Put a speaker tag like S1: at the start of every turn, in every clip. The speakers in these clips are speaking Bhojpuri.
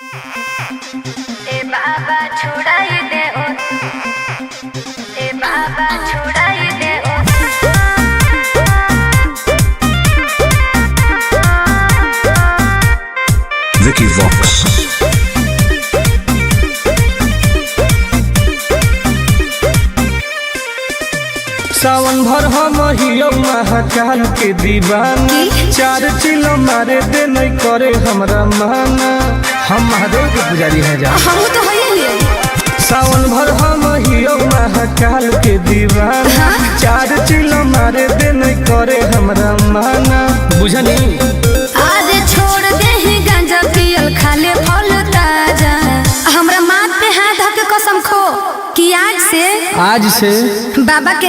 S1: ए बाबा छुड़ाई दे ओ, ए बाबा छुड़ाई दे ओ।
S2: Vicky Vox.
S3: सावन भर हम हियो महाकाल के दीवाना, चार चिलो मारे दे नहीं करे हमरा माना। हम महादेव के पुजारी हैं जा।
S1: हम तो है
S3: सावन भर हम हियो महाकाल के दीवाना, चार चिलो मारे दे नहीं करे हमरा माना। बुझनी
S1: आज छोड़ दे ही गांजा पियल, खाले फल ताजा। हमरा माथ पे हाथ धके कसम खो कि आज से बाबा के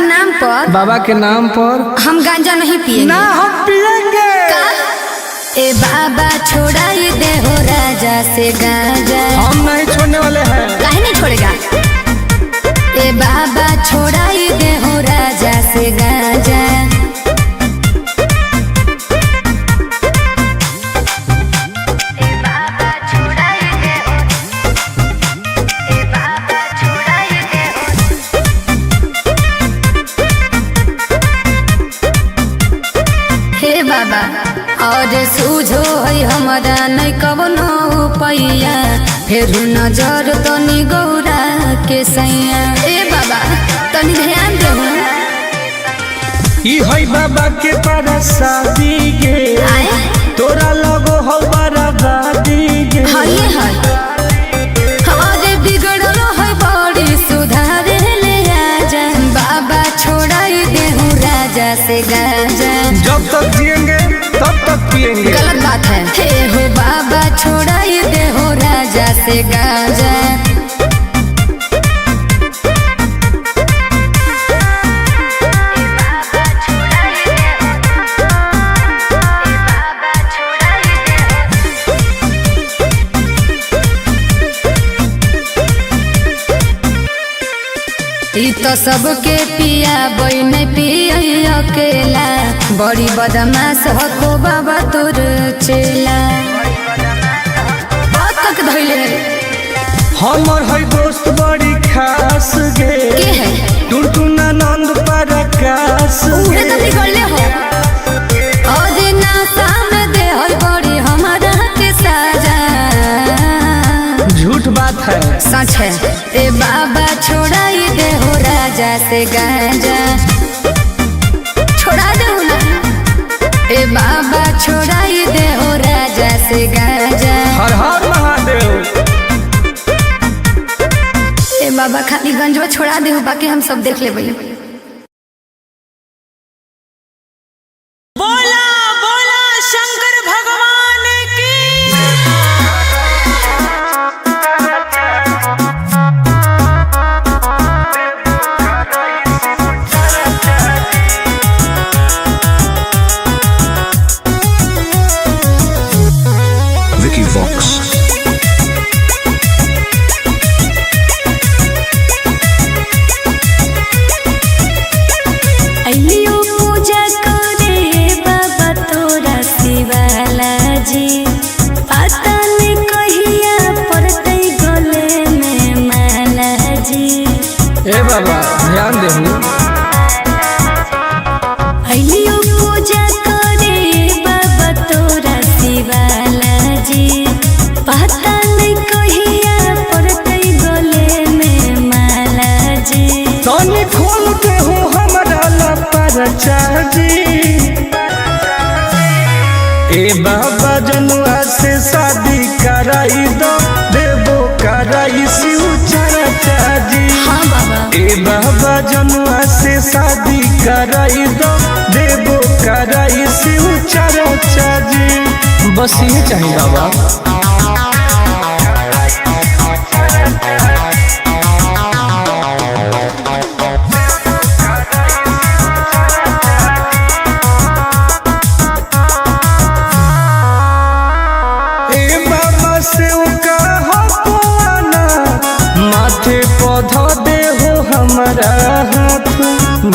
S1: नाम पर हम गांजा नहीं पिएंगे।
S3: ना हम पिएंगे।
S1: ए बाबा छोड़ाई दे हो राजा से गांजा।
S3: हम नहीं छोड़ने वाले हैं।
S1: काहे नहीं छोड़ेगा? ए बाबा छोड़ाई दे हो राजा से गांजा। ए बाबा छोड़ाई दे हो, ए बाबा छोड़ाई दे हो। हे बाबा और सूझो है हमारा नहीं कवनो पैया, फिर नजर तनी गौरा के सैया। ए बाबा तनी ध्यान दे।
S3: ई है बाबा के परसादी गे, तोरा लगो हो बराबादी गे।
S1: अरे बिगड़ल है बड़ी सुधारे ले आजा। बाबा छोड़ाई दे हूँ राजा से गांजा।
S3: जब तक जिएंगे तब तक पिएंगे।
S1: गलत बात है। हे हो बाबा छोड़ाई दे हो राजा से गांजा। ई तो सबके पिया बन पिया अकेला, बड़ी बदमाश हो बाबा तोर चेला। बात तक धैले
S3: हमर है दोस्त बड़ी खास गे,
S1: के है
S3: टुनटुना नंद परकाश
S1: उहे
S3: गे।
S1: तो बिगड़ले हो। और नासा में दे है बड़ी हमारा के साजा।
S3: झूठ बात है।
S1: सच है। ए बाबा छोड़ाई दे हो राजा से गांजा। छोड़ा दे ना। ए बाबा छोड़ाई दे हो राजा से गांजा।
S3: हर हर महादेव।
S1: ए बाबा खाली गंजवा छोड़ा दे हो, बाकी हम सब देख लेबै।
S4: बोला बोला शंकर भगवान की।
S2: Vicky Vox.
S1: अइलियो पूजा करे बाबा तोरा शिवाला जी। पता नहीं कहिया पड़तै गले में माला जी।
S3: ए बाबा ध्यान देहु।
S1: अइलियो पूजा करे बाबा तोरा शिवाला जी। पता नहीं कहिया पड़तै गले में माला जी।
S3: तनी खोल के हो हमरा ला परचाजी। ए बाबा जनुआ से शादी कराई दो, देवो कराई शिव चरचाजी।
S1: हाँ बाबा।
S3: ए बाबा जनुआ से शादी कराई दो, देवो कराई शिव चरचाजी। बस ये चाहिए बाबा। माथे पौधा दे हो हमारा हाथ,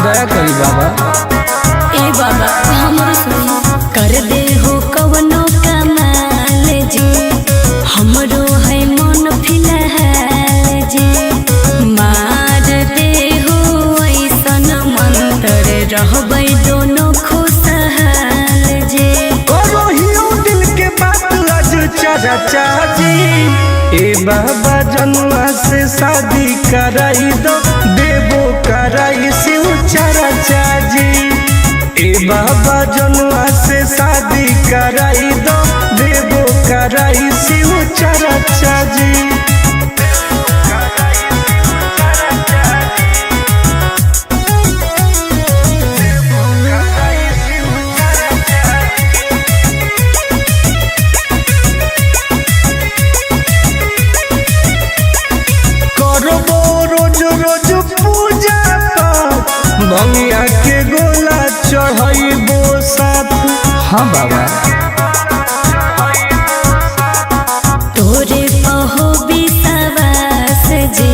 S3: दया करी बाबा।
S1: ए बाबा हमरो सुन कर दे हो कवनो कमाल जी। हमरो है
S3: चरचा जी। ए बाबा जनुआ से शादी कराई दो, देवो कराई शिव चरचा जी। ए बाबा जनुआ से शादी कराई दो, देवो कराई शिव चरचा जी। बंगिया के गोला चढ़ाइबो साथ। हाँ बाबा
S1: तोरे पहो विश्वास जे,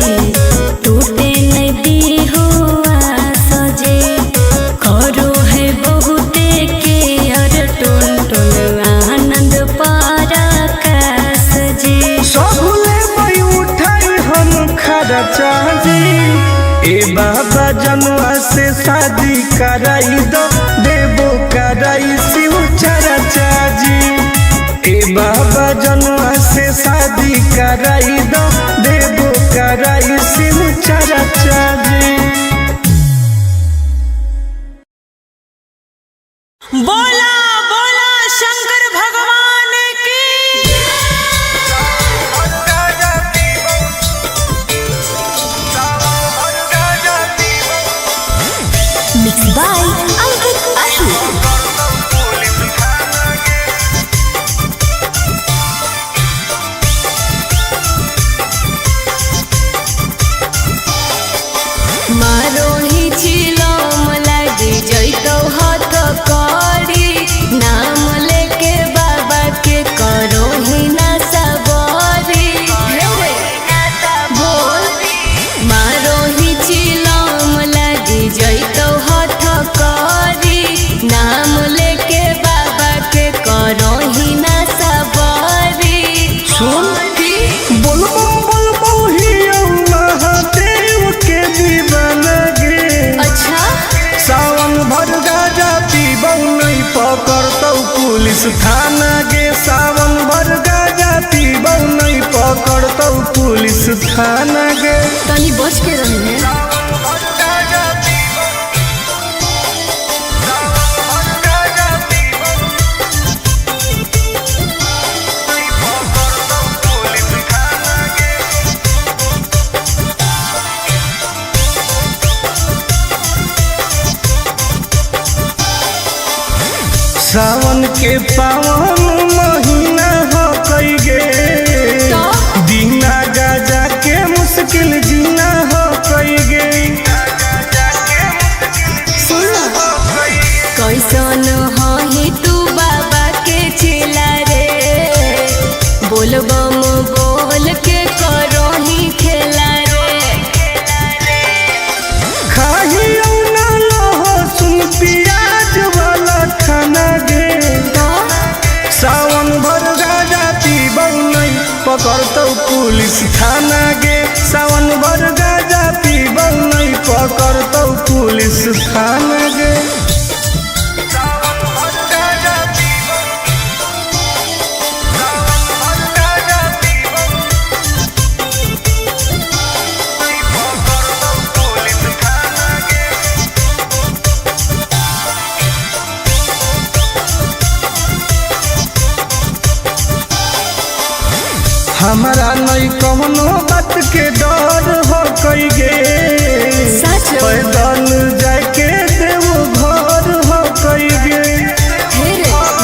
S1: टूटे नहीं हुआ सजे। करो है बहुते के अर टुन टुन आनंद पराकाश जे।
S3: सबले मई उठाई हम खर्चा जी। ए बाबा जनुआ से शादी कराई दो, देवो कराई शिव चरचा जी। ए बाबा जनुआ से शादी कराई दो, देवो कराई शिव चरचा जी।
S4: बोला बोला शंकर भगवान की।
S1: Mix by Ankit Ashu. मारोही चिलम लागे जैतो हाथ करी, नाम लेके बाबा के करो ही ना सबरी। बोल मारोही चिलम लागे जैतो हाथ करी, नाम लेके बाबा के करो ही ना सबरी।
S3: सुन बोलबो बोलबो हियो महादेव के दीवाना गे।
S1: अच्छा
S3: सावन भर गाजा पीबौ नहीं पकड़तौ पुलिस थाना गे। सावन भर गाजा पीबौ नहीं पकड़तौ पुलिस थाना गे।
S1: तनी बच के रही है।
S3: सावन के पावन महीना हो कई गे, बिना गाजा के मुश्किल जीना हो कई गे।
S1: कैसन ही तू बाबा के चेला रे, बोलबम बोल के करो ही खेला रे।
S3: खाही ना लहो सुन प्याज वाला खाना गे। सावन भर गाजा पीबौ नहीं पकड़तौ पुलिस थाना गे। सावन भर गाजा पीबौ नहीं पकड़तौ पुलिस थाना गे। हमारा नहीं कौनो बात के डर हो कई गे। पैदल जाके देवो घर हो कई गे।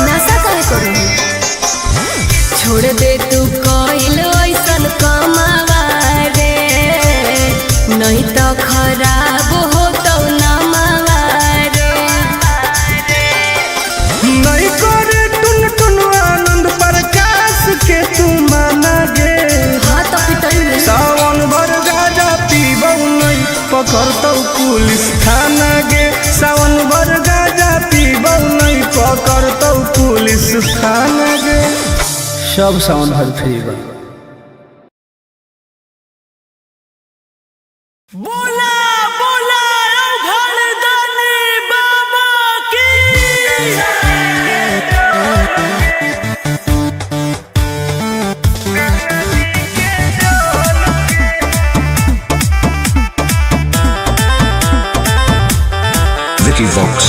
S1: नशा करे करो छोड़ दे तू कइल ऐसन कमावा रे, नहीं तो खराब हो तो नमावा रे।
S3: नहीं करे टुन टुन आनंद प्रकाश के तू माना गे।
S1: हाँ तो पिटई
S3: सावन भर गाजा पीबौ नहीं पकड़तौ पुलिस थाना गे। सावन भर गाजा पीबौ नहीं पकड़तौ पुलिस थाना गे। सब सावन भर फ्री बा।
S4: बोला बोला घरदानी बाबा की।
S2: Vox.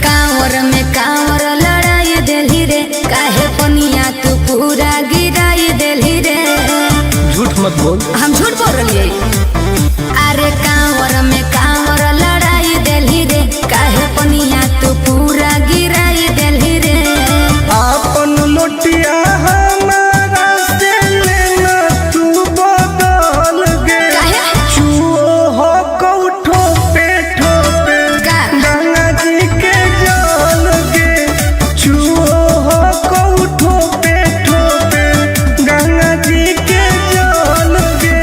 S1: कांवर में कांवर लड़ाई देली रे, काहे पनिया तू पूरा गिराई देली रे।
S3: झूठ मत बोल।
S1: हम झूठ बोल रही अरे कांवर में कांवर लड़ाई देली रे, काहे पनिया तू पूरा गिराई देली रे।
S3: आपन लोटिया हमारा से लेना तू बदल गे।
S1: काहे?
S3: चुओ हो कौठो पे ठोपे
S1: का?
S3: गंगा जी के जल गे। चुओ हो कौठो पे ठोपे गंगा जी के जल गे।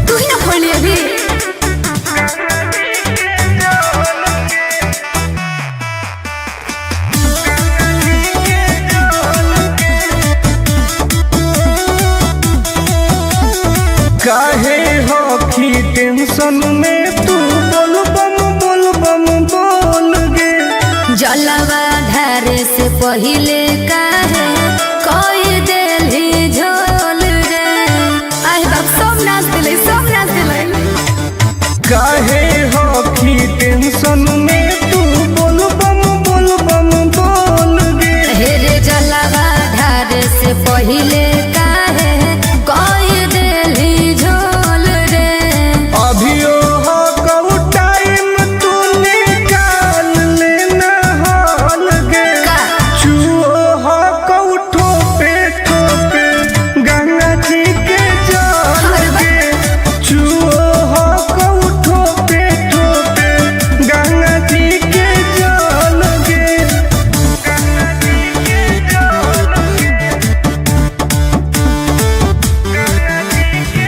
S1: तू ही ना खोली अभी।
S3: काहे होखी टेंशन में तू बोल बम बोल गे।
S1: जलवा धारे से पहिले काहे कोई देली झोल रे। आई बाप सब नाच दिले, सब नाच दिले।
S3: काहे होखी टेंशन में तू बोल बम बोल गे।
S1: हेरे जलवा धारे से पहिले काहे कोई देली झोल रे।
S3: अभियो हो कऊ टाइम तू निकाल लेना हाल गे।
S1: का?
S3: चुओ हो कऊ ठोपे ठोपे गंगा जी के जल गे। चुओ हो कऊ ठोपे ठोपे गंगा जी के जल गे। गंगा जी के जल गे। गंगा जी के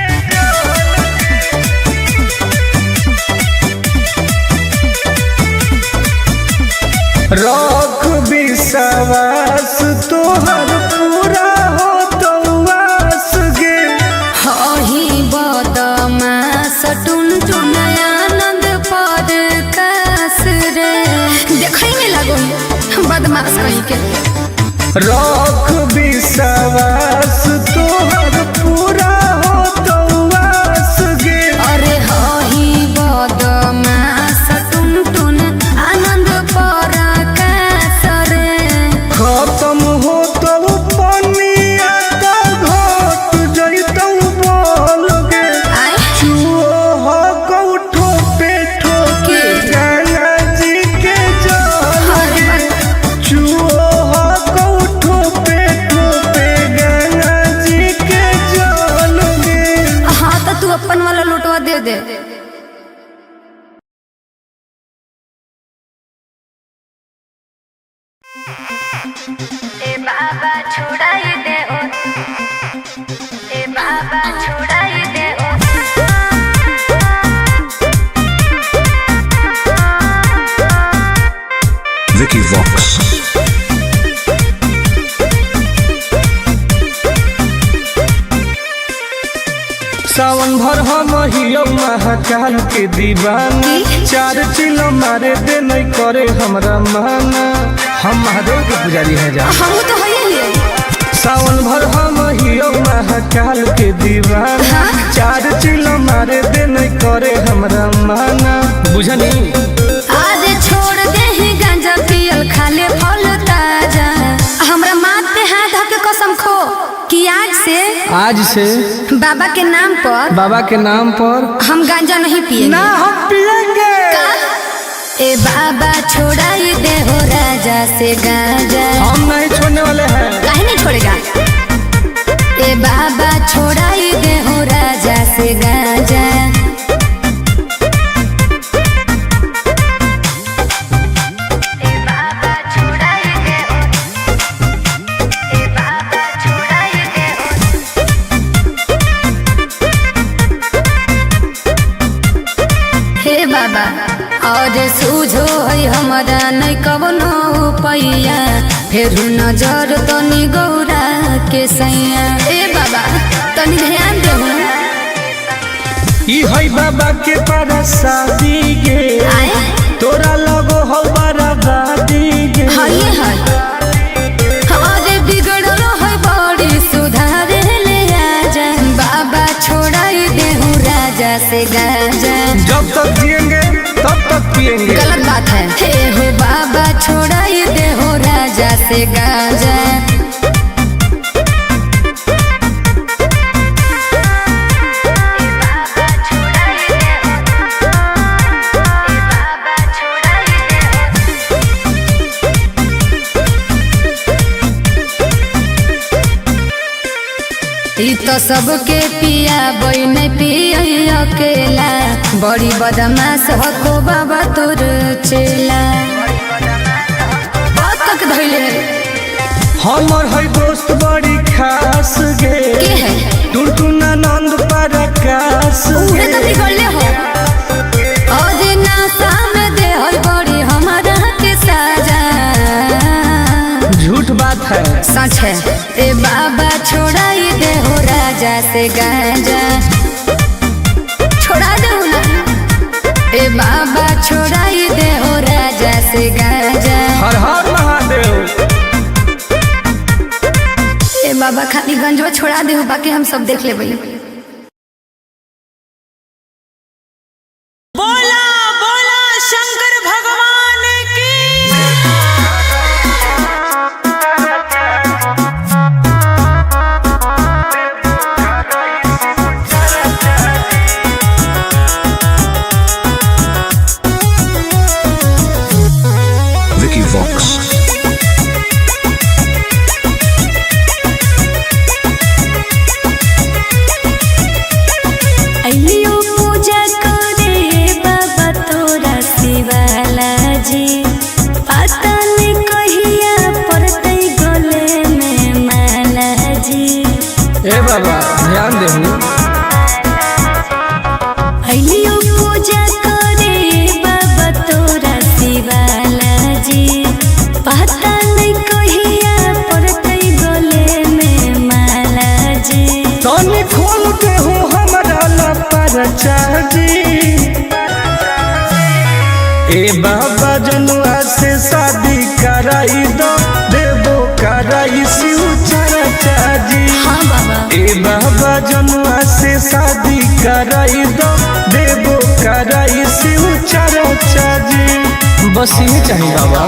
S3: रख विश्वास तोहर पूरा हो तो वास गे।
S1: हही बदमाश टुनटुन आनंद पर कास रे। देखै में लगो बदमाश कहीं के।
S3: रख विश्वास तोहर पूरा हो तो वास गे।
S1: अरे हही बदमाश टुनटुन आनंद पर कास रे।
S3: खत्म हो तो पनिया तो घट जैतौ बोल गे।
S1: आय
S3: चुओ हो कौठो पे ठोके गंगा जी के जल गे। चुओ हो कौठो पे ठोके गंगा जी के जल गे।
S1: हाँ तो तू अपन वाला लुटवा दे दे। ए बाबा छुड़ाई दे ओ, ए बाबा छुड़ाई दे ओ।
S2: Vicky Vox.
S3: सावन भर हम हियो महाकाल के दीवाना। चार चिलो मारे दे नहीं करे हमरा माना। हम महादेव के पुजारी हैं जा।
S1: हम तो होइए लिए।
S3: सावन भर हम हियो महाकाल के दीवाना। चार चिलो मारे दे नहीं करे हमरा माना। बुझनी
S1: आज छोड़ दे ही गांजा पियल खाले फल ताजा। हमरा माथ पे हाथ धके कसम खो कि आज से बाबा के नाम पर हम गांजा नहीं पिएंगे।
S3: ना हम पिएंगे।
S1: ए बाबा छोड़ाई दे हो राजा से गांजा।
S3: हम नहीं छोड़ने वाले हैं।
S1: काहे नहीं छोड़ेगा? ए बाबा छोड़ाई दे हो राजा से गांजा। ए बाबा छोड़ाई दे हो, ए बाबा छोड़ाई दे हो। हे बाबा और सूझो है हमारा नहीं कवनो पैया। फिर नजर तनी गौरा के सैया। ए बाबा तनी ध्यान दे।
S3: ई है बाबा के परसादी गे।
S1: आए
S3: तोरा लगो हो बराबादी गे।
S1: हाय हाय अरे बिगड़लो है बड़ी सुधारे ले आजा। बाबा छोड़
S3: जब तक जिएंगे तब तक पिएंगे।
S1: गलत बात है। हे हो बाबा छोड़ाई दे हो राजा से गांजा। ई तो सबके पिया बई नहीं पिय अकेला, बड़ी बदमाश हो बाबा तोर चेला। बात तक धइले
S3: हमर है दोस्त बड़ी खास गे,
S1: के है
S3: टुनटुना नंद प्रकाश
S1: उहे तो बिगड़ले हो। आज नासा में दे हर बड़ी हमारा के साजा।
S3: झूठ बात है
S1: सच है। ए बाबा छोड़ाई दे हो राजा से गांजा। छोड़ा दे ना ए बाबा छोड़ाई दे हो राजा से गांजा।
S3: हर हर महादेव।
S1: ए बाबा खाली गंजवा छोड़ा दे हो, बाकी हम सब देख लेबै।
S4: बोला बोला शंकर भगवान की।
S2: Vicky Vox.
S1: अइयो पूजा करे बाबा तोरा शिवाला जी। पता नहीं कहिया पड़तै गले में माला जी।
S3: ए बाबा ध्यान देहु।
S1: अइयो पूजा करे बाबा तोरा शिवाला जी। पता नहीं कहिया पड़तै गले में माला जी।
S3: तनी खोल के हो हमरा लपरचा जी। ए बाबा जनुआ से शादी कराई दो, देबो कराई शिव चर्चा जी।
S1: हाँ बाबा
S3: ए बाबा जनुआ से शादी कराई दो, देबो कराई शिव चर्चा जी। बस ये चाहिए बाबा।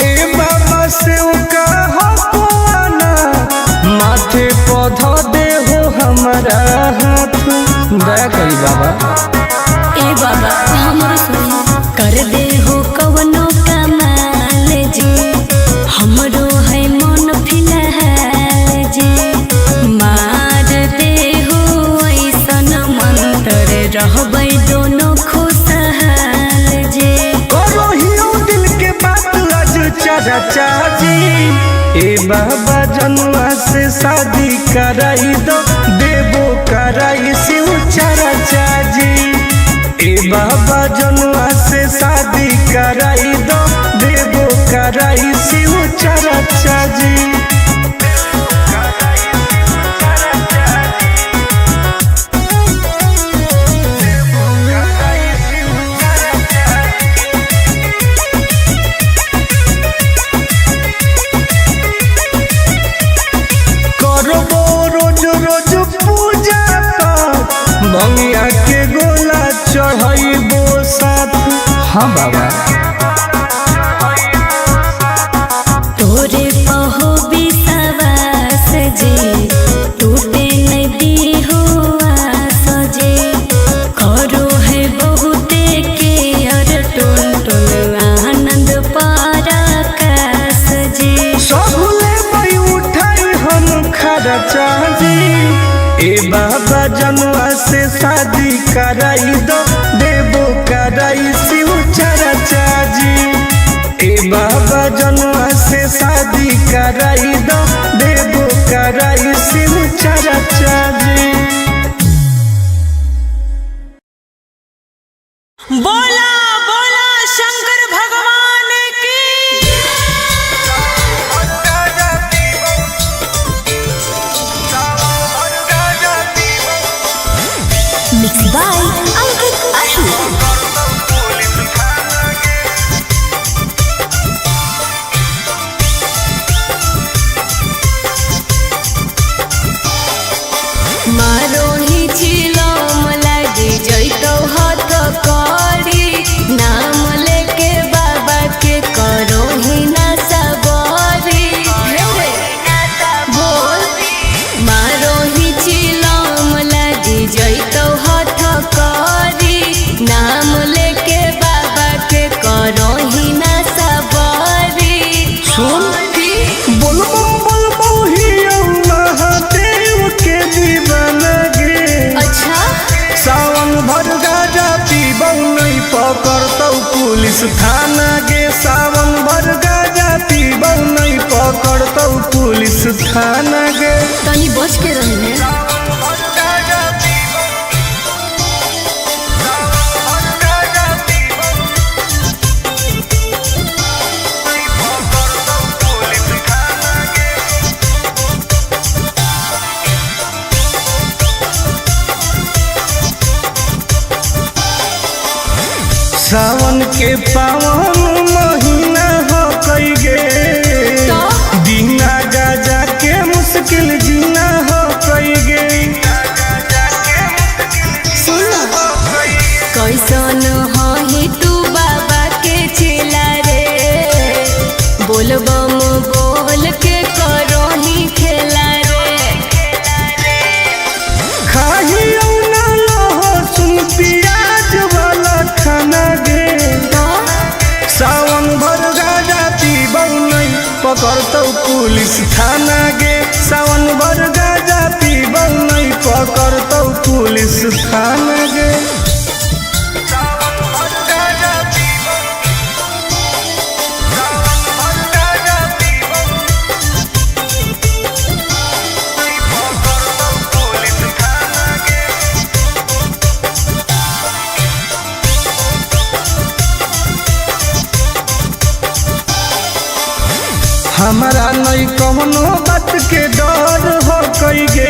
S3: ए बाबा से का हवाना माथे पौधा दे हो हमारा हाथ। दया करी बाबा।
S1: ए बाबा हमरो सुनी कर दे हो कवनो कमाल जी। हमरो है मन फिलहाल जी। मार दे हो ऐसन मंत्र रहबै दोनों खुशहाल जी।
S3: करो हियो दिल के बात आज चर्चा जी। ए बाबा जनुआ से शादी कराई दो, देबो कराई शिव चर्चा जी। ए बाबा जनुआ से शादी कराई दो, देबो कराई शिव चर्चा जी। करबो रोज रोज पूजा पाठ, भंगिया के गोला चढ़ाइबो साथ। हाँ बाबा।
S1: तोरे पहो विश्वास जी। टूटे नहीं दी हो आस जी। करो है बहुते के और टुन टुन आनंद पराकाश जी।
S3: सबले बई उठाई हम खर्चा जी। ए बाबा जनुआ से शादी कराई दो, देबो कराई शिव चर्चा जी। ए बाबा जनुआ से शादी कराई दो, देबो कराई शिव चर्चा जी।
S4: बोला बोला शंकर भगवान की।
S1: Mix by Ankit Ashok.
S3: Police थाना गे सावन भर गाजा पीबौ नहीं पकड़तौ पुलिस थाना गे।
S1: तनी बच के रही
S3: सावन के पावन महीना हो कई गे दीना गाजा के मुश्किल जीना हो कई गे।
S1: कैसन हो तू बाबा के चेला रे बोलबम बोल के करो ही खेला रे।
S3: खाही ना लहो सुन प्याज वाला खाना गे सावन भर गाजा पीबौ नहीं पकड़तौ पुलिस थाना गे। सावन भर गाजा पीबौ नहीं पकड़तौ पुलिस थाना गे। हमारा नहीं कौनो बात के डर हो कई गे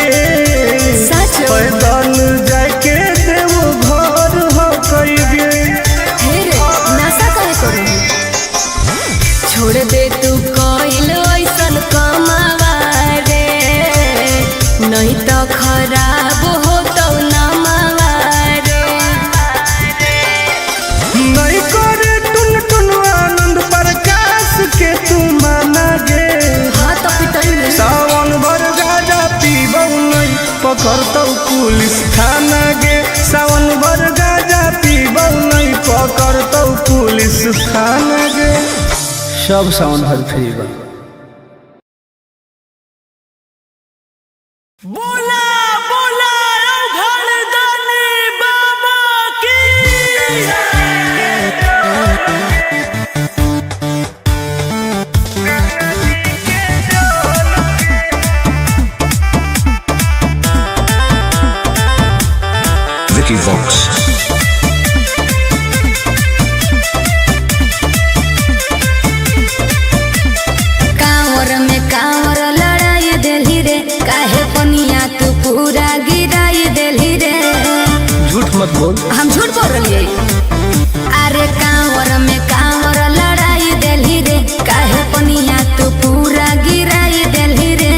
S3: पैदल जाके देव घर हो कई गे।
S1: नशा कहे करो छोड़ दे तू कोइल ऐसन कमावा रे नहीं तो खराब हो तो नमावा रे।
S3: नहीं करे टुन टुन आनंद प्रकाश के तू माना गे सावन भर गाजा पीबौ नहीं पकड़तौ पुलिस थाना गे। सावन भर गाजा पीबौ नहीं पकड़तौ पुलिस थाना गे। सब सावन भर फ्री बा।
S4: बोला बोला घरदानी बाबा की।
S2: Vicky Vox.
S1: कांवर में कांवर लड़ाई देली रे काहे पनिया तू पूरा गिराई देली रे।
S3: झूठ मत बोल
S1: हम झूठ बोल रही अरे कांवर में कांवर लड़ाई देली रे काहे पनिया तू पूरा गिराई देली रे।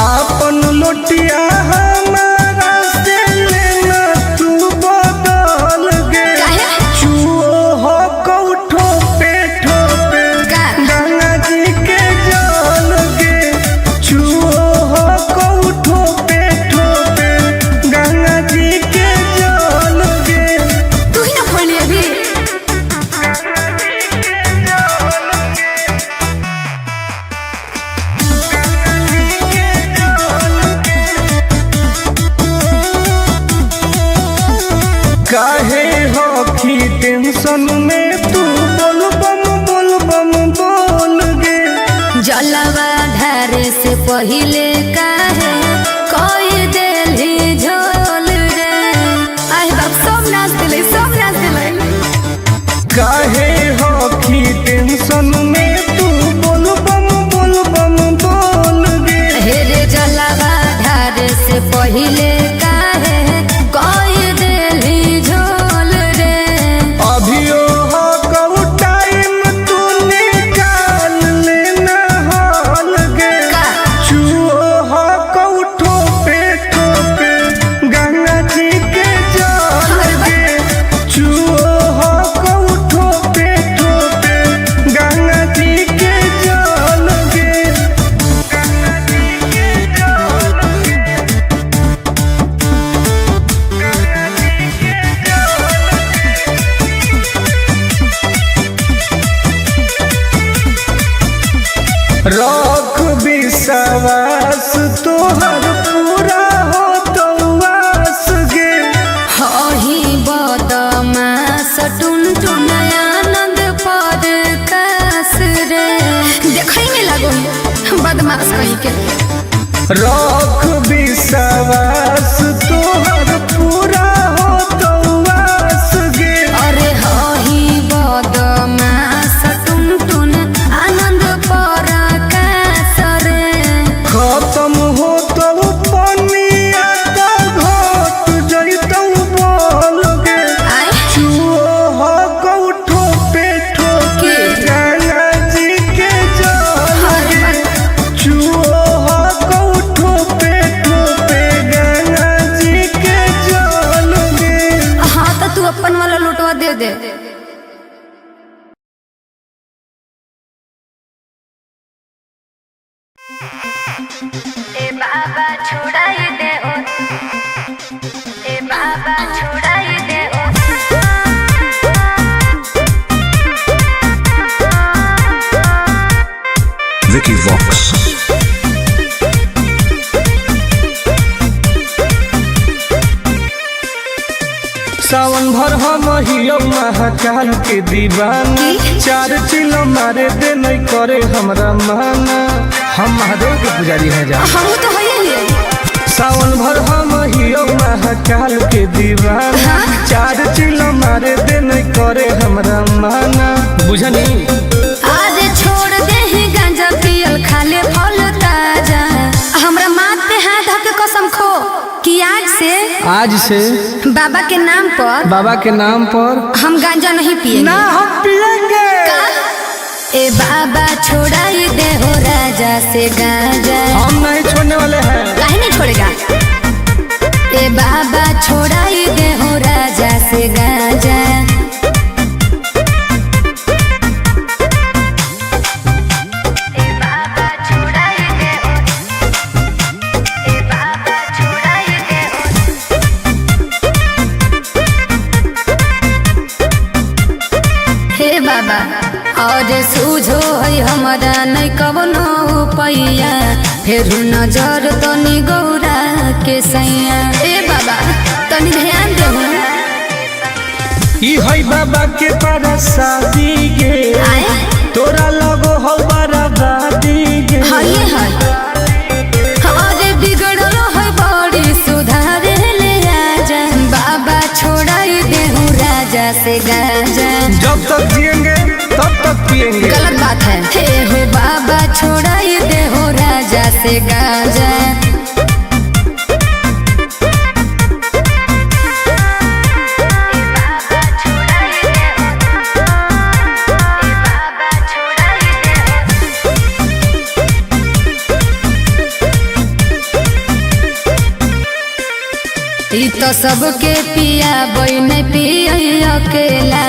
S3: आपन लोटिया हमारा से लेना तू बदल गे चुओ हो कौठो पे ठोपे गंगा जी के जल गे चुओ हो कौठो पे ठोपे गंगा जी के जल गे।
S1: तू ही ना बोली अभी
S3: काहे होखी टेंशन में तू बोल बम बोल गे।
S1: जलवा ढारे से पहिले काहे कोई देली झोल रे। आई बाप सब नाच दिले
S3: काहे होखी टेंशन में तू बोल बम बोल गे।
S1: हे रे जलवा ढारे से पहिले काहे कोई देली झोल रे।
S3: अभियो हो कऊ टाइम तू निकाल लेना हॉल गे चुओ हो कऊ ठोपे ठोपे गंगा जी के जल गे चुओ हो कऊ ठोपे ठोपे गंगा जी के जल गे। रख विश्वास तोहर पूरा हो तो वास गे।
S1: हही बदमास टुन टुनया बदमाश कहीं के।
S3: रख विश्वास तोहर पूरा हो तो वास गे।
S1: अरे हही बदमाश टुन टुन आनंद पराकाश रे।
S3: खत्म हो तो पनिया तो घट जइतौ बोल गे। चुओ हो कौठो पे ठोके गंगा जी के जल गे। चुओ हो कौठो पे ठोके गंगा जी के जल गे।
S1: हाँ तो तू अपन वाला लुटवा दे दे। ए बाबा छुड़ाई दे ओ, ए बाबा छुड़ाई दे ओ।
S2: Vicky Vox.
S3: सावन भर हम हियो महाकाल के दीवानी। 4 चिलो मारे दे नहीं करे हमरा माना। हम महादेव के पुजारी हैं जा।
S1: हम तो है ही।
S3: सावन भर हम हियो महाकाल के दीवाना। 4 चिलो मारे दे नहीं करे हमरा माना। बुझनी
S1: आज छोड़ दे ही गांजा पियल खाले फल ताजा। हमरा माथ पे हाथ धक कसम खो कि आज से बाबा के नाम पर हम गांजा नहीं पिएंगे।
S3: ना हम पिएंगे।
S1: ए बाबा छोड़ाई दे हो राजा से गांजा।
S3: हम नहीं छोड़ने वाले हैं।
S1: काहे नहीं छोड़ेगा। ए बाबा छोड़ाई दे हो राजा से गांजा। ए बाबा छोड़ाई दे हो, ए बाबा छोड़ाई दे हो। हे बाबा और सूझो है हमारा नहीं कवनो पैया। फिर नजर तनी गौरा के सैया। ए बाबा तनी ध्यान दे।
S3: ई है बाबा के पारा शादी गे। तोरा लगो हो बराबादी गे।
S1: हाय हाय अरे बिगड़ल है बड़ी सुधारे ले आजा। बाबा छोड़ाई दे हूँ राजा से गांजा।
S3: जब तक जिएंगे तब तक पिएंगे।
S1: गलत बात है। हे हो बाबा छोड़ाई दे हो राजा से गांजा। ई तो सबके पिया बई नहीं पिया अकेला।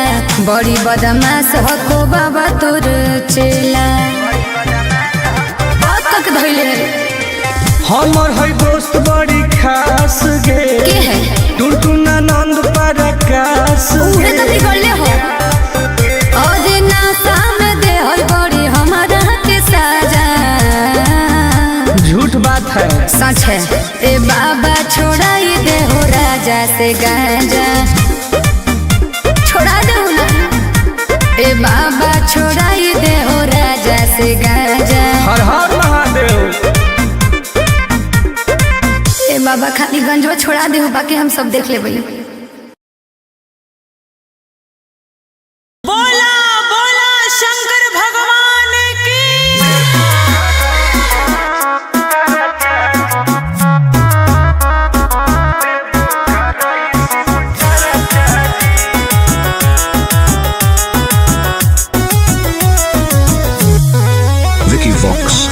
S1: बड़ी बदमाश हको बाबा तोर चेला। बात तक धइले
S3: हमर है दोस्त बड़ी खास गे।
S1: के है
S3: टुनटुन आनंद पराकाश
S1: उहे
S3: गे।
S1: तो बिगड़ले हो। और ना सामने दे हो बड़ी हमारा के साजा।
S3: झूठ बात है।
S1: सच है। ए बाबा छोड़ाई दे हो राजा से गांजा। छोड़ा दे ना। ए बाबा छोड़ाई दे हो राजा से गांजा।
S3: हर हर महादेव।
S1: ए बाबा खाली गंजवा छोड़ा दे हो, बाकी हम सब देख ले भाई।
S4: बोला बोला शंकर भगवान की।
S2: Vicky Vox.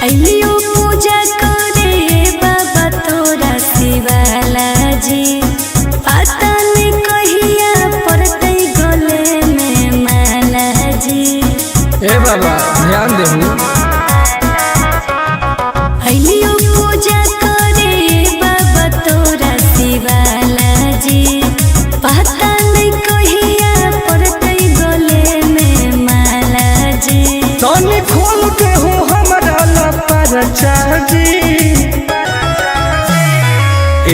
S1: अइयो पूजा करे बाबा तोरा शिवाला जी। पता नहीं कहिया पड़ते गले में माला जी।
S3: ए बाबा ध्यान देहु।
S1: अइयो पूजा करे बाबा तोरा शिवाला जी। पता नहीं कहिया पड़ते गले में माला जी।
S3: तनी खोल के हो हमरा लपरचा जी।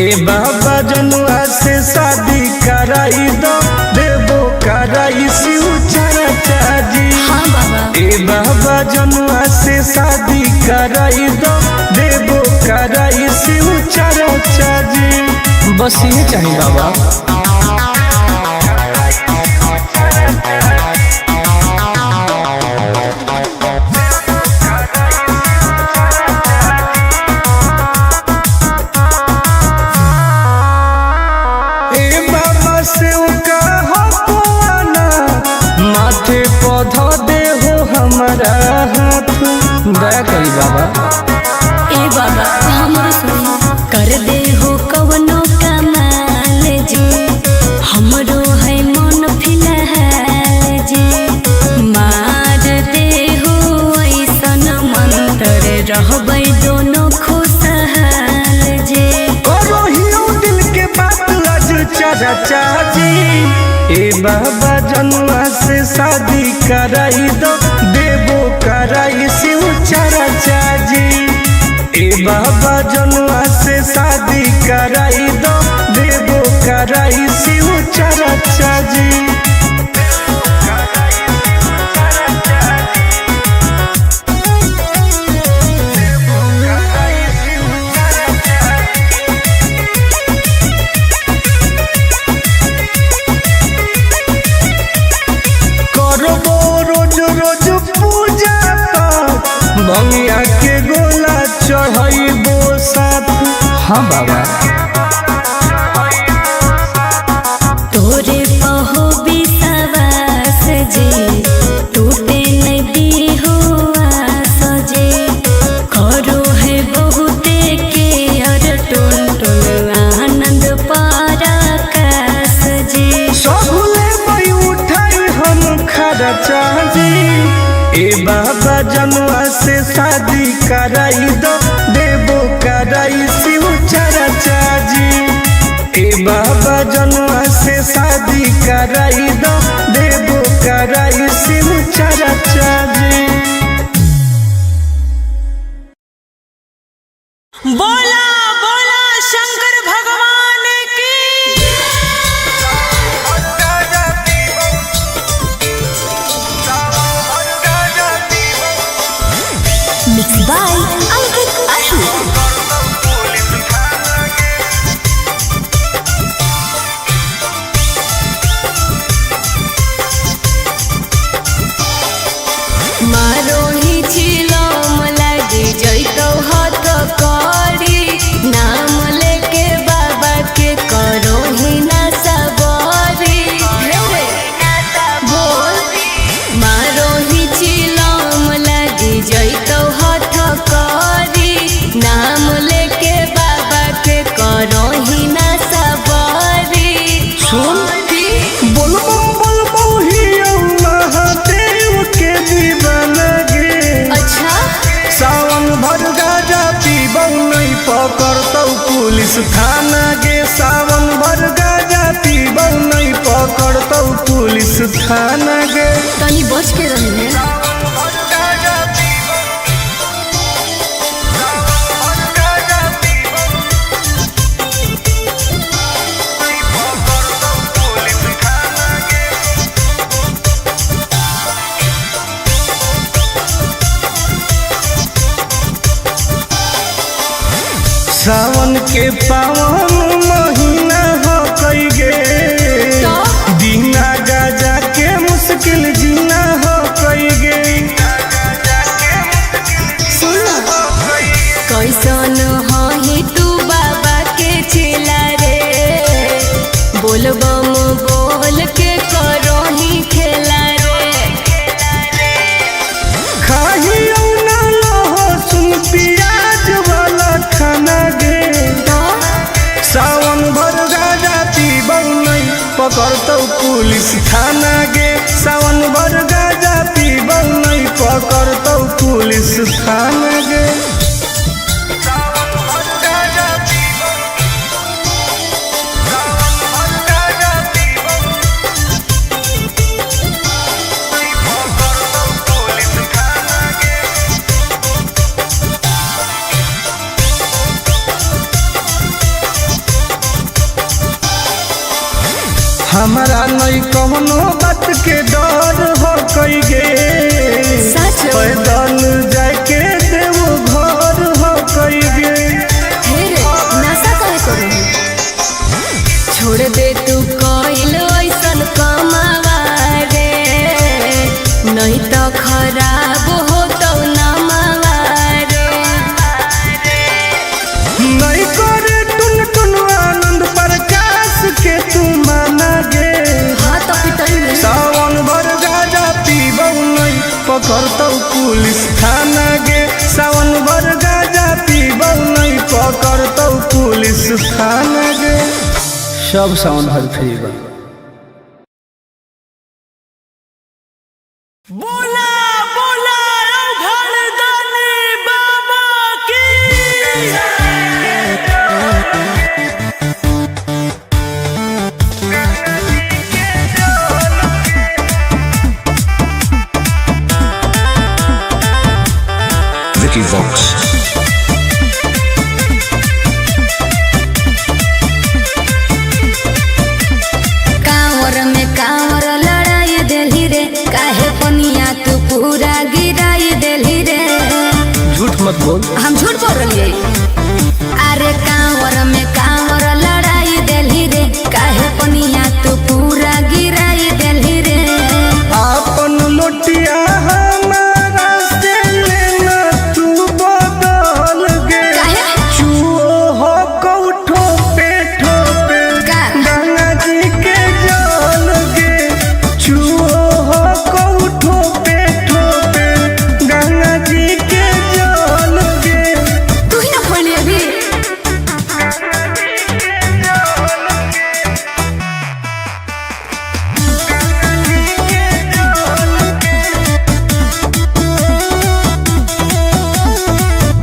S3: ए बाबा जनुआ से शादी कराई दो। जनुआ से शादी कराई दो देवो कराई शिव चर्चा जी। बस ये चाहिए बाबा। माथे पौधा दे हो हमारा हाथ दया करी बाबा।
S1: ए बाबा हमरो सुनी कर दे हो कवनो कमाल जी, हमरो है मन फिलहाल जी। मार दे हो ऐसन मंत्र रहबै दोनों खुशहाल जी।
S3: करो हियो दिल के बात आज चर्चा जी। ए बाबा जनुआ से शादी कराई दो देवो कराई शिव चर्चा जी। ए बाबा जनुआ से शादी कराई दो देवो कराई शिव चर्चा जी। भंगिया के गोला चढ़ाइबो साथ। हाँ बाबा
S1: तोरे पहो विश्वास जी, टूटे नहीं हो आस जी। करो है बहुते के और टुन टुन आनंद पराकाश जी।
S3: सबले मई उठाई हम खर्चा जी। ए बाबा जनुआ से शादी कराई दो देवो कराई शिव चर्चा जी। ए बाबा जनुआ से शादी कराई दो देवो कराई शिव चर्चा जी।
S4: बोला बोला शंकर भगवान की।
S1: Mixed by Ankit Ashu. मारो ही छिलम लागे जइतो हाथ करी, नाम लेके बाबा के करो ही ना सबरी। बोल मारो ही छिलम लागे जइतो हाथ करी, नाम लेके बाबा के करो ही ना सबरी।
S3: सुन बोल बम ही महादेव के दीवाना गे।
S1: अच्छा
S3: सावन भर गाजा पीबौ नहीं पकड़तौ पुलिस थाना गे। सावन भर गाजा पीबौ नहीं पकड़तौ पुलिस थाना गे।
S1: तनी बच के रही है।
S3: सावन के पावन महीना हो कई गे, दीना गाजा के मुश्किल जीना हो कई गे।
S1: कैसन ही तू बाबा के चेला रे, बोल बम बोल के करो ही खेला रे।
S3: खाही ना लहो सुन प्याज वाला खाना गे। सावन भर गाजा पीबौ नहीं पकड़तौ पुलिस थाना गे। सावन भर गाजा पीबौ नहीं पकड़तौ पुलिस थाना गे। हमारा नहीं कौनो बात के डर हो कई गे।
S1: सच
S3: पैदा चल जाके देवो घर हो कइगे।
S1: नशा काहे करू? छोड़ दे तू कोइल ऐसन कमावा रे, नहीं तो खराब हो तो नमावा रे।
S3: नहीं करे टुन टुन आनंद प्रकाश के तू माना गे।
S1: हाँ तो पिटई में
S3: सावन भर गाजा पीबौ नहीं पकड़तौ पुलिस थाना गे। सावन भर गाजा पीबौ नहीं पकड़तौ पुलिस थाना गे। सब सावन भर फ्री बा।
S4: बोला बोला घरदानी बाबा की।
S2: Vicky Vox.
S1: कांवर में कांवर लड़ाई देली रे, काहे पनिया तू पूरा गिराई देली रे।
S3: झूठ मत बोल।
S1: हम झूठ बोल रही। अरे कांवर में कांवर लड़ाई देली रे, काहे पनिया तू पूरा गिराई देली रे।
S3: आपन लोटिया हमारा से लेना तू बदल गे।
S1: काहे?
S3: चुओ हो कौठो पे ठोपे
S1: का?
S3: गंगा जी के जल गे। चुओ हो कौठो पे ठोपे गंगा जी के जल गे।
S1: तू ही ना खोली अभी।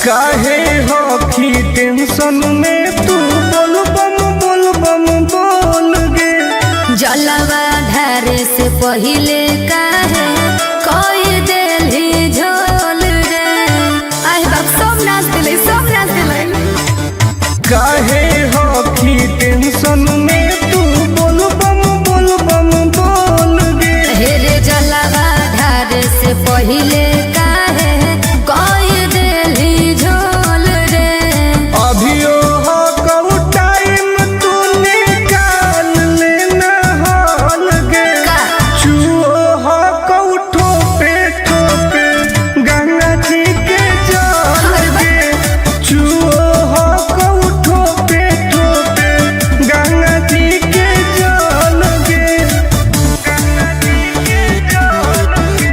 S3: काहे होखी टेंशन में तू बोल बम बोल गे।
S1: जलवा ढारे से पहिले काहे कोई देली झोल रे। आई बाप सब नाच दिले, सब नाच दिले।
S3: काहे होखी टेंशन में तू बोल बम बोल गे।
S1: हेरे जलवा ढारे से पहिले काहे कोई देली झोल रे।
S3: अभियो हो कऊ टाइम तू निकाल लेना हाल गे।
S1: का?
S3: चुओ हो कऊ ठोपे ठोपे गंगा जी के जल गे। चुओ हो कऊ ठोपे ठोपे गंगा जी के जल गे। गंगा जी के जल गे।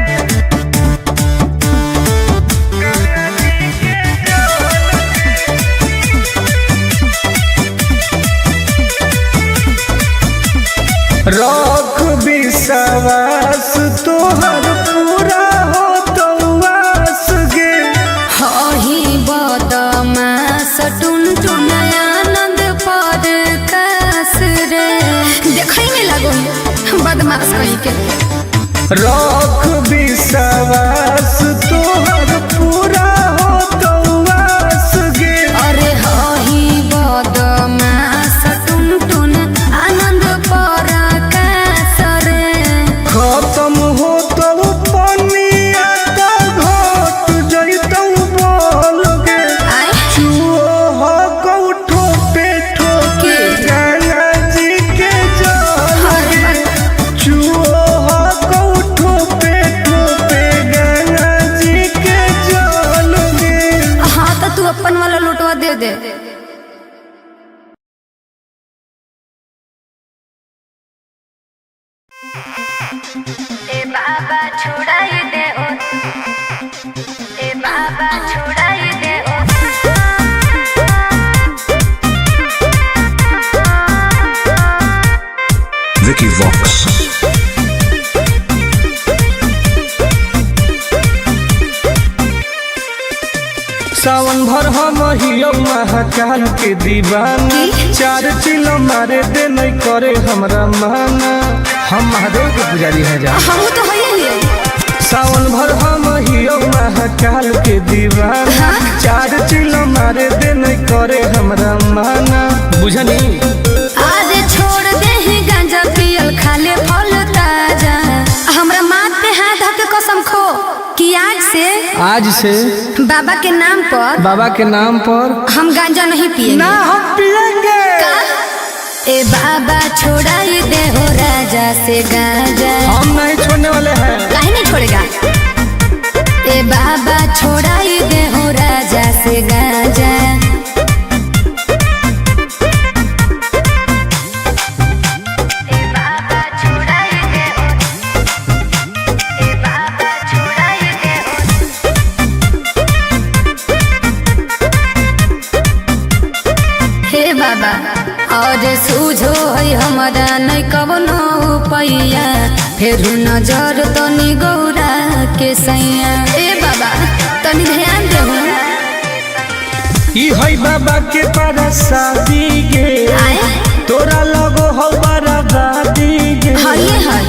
S3: रख विश्वास तोहर पूरा हो तो वास गे।
S1: हही बदमास टुन टुन आनंद पर कास रे। देखई में लगो बदमाश कहीं के।
S3: रख विश्वास तोहर पूरा हो तो वास गे।
S1: अरे हही बदमास टुन टुन आनंद पर कास रे।
S3: खत्म हो तो पनिया तो घट जइतौ बोल गे।
S1: आई
S3: चुओ हो कौठो पे ठोके गंगा जी के जल गे। चुओ हो कौठो पे ठोके गंगा जी के जल गे।
S1: हाँ तो तू अपन वाला लुटवा दे दे। ए बाबा छुड़ाई दे ओ, ए बाबा छुड़ाई दे ओ।
S2: Vicky Vox.
S3: सावन भर हम हियो महाकाल के दीवाना। चार चिलो मारे दे नहीं करे हमरा माना। हम महादेव के पुजारी हैं जा।
S1: हम तो है ही।
S3: सावन भर हम हियो महाकाल के दीवाना। चार चिलो मारे दे नहीं करे हमरा माना। बुझनी
S1: आज छोड़ दे ही गांजा पियल खाले फल ताजा। हमरा माथ पे हाथ धके कसम खो कि आज
S3: आज से
S1: बाबा के नाम पर हम गांजा नहीं पिएंगे।
S3: ना हम पिएंगे।
S1: ए बाबा छोड़ाई दे हो राजा से गांजा।
S3: हम नहीं छोड़ने वाले हैं।
S1: काहे नहीं छोड़ेगा? ए बाबा छोड़ाई दे हो राजा से गांजा। हे बाबा और सूझो है हमारा नहीं कवनो पैया, फिर नजर तनी गौरा के सैया। ए बाबा तनी ध्यान देहु।
S3: ई है बाबा के परसादी गे, तोरा लगो हो बराबादी गे।
S1: हाय हाय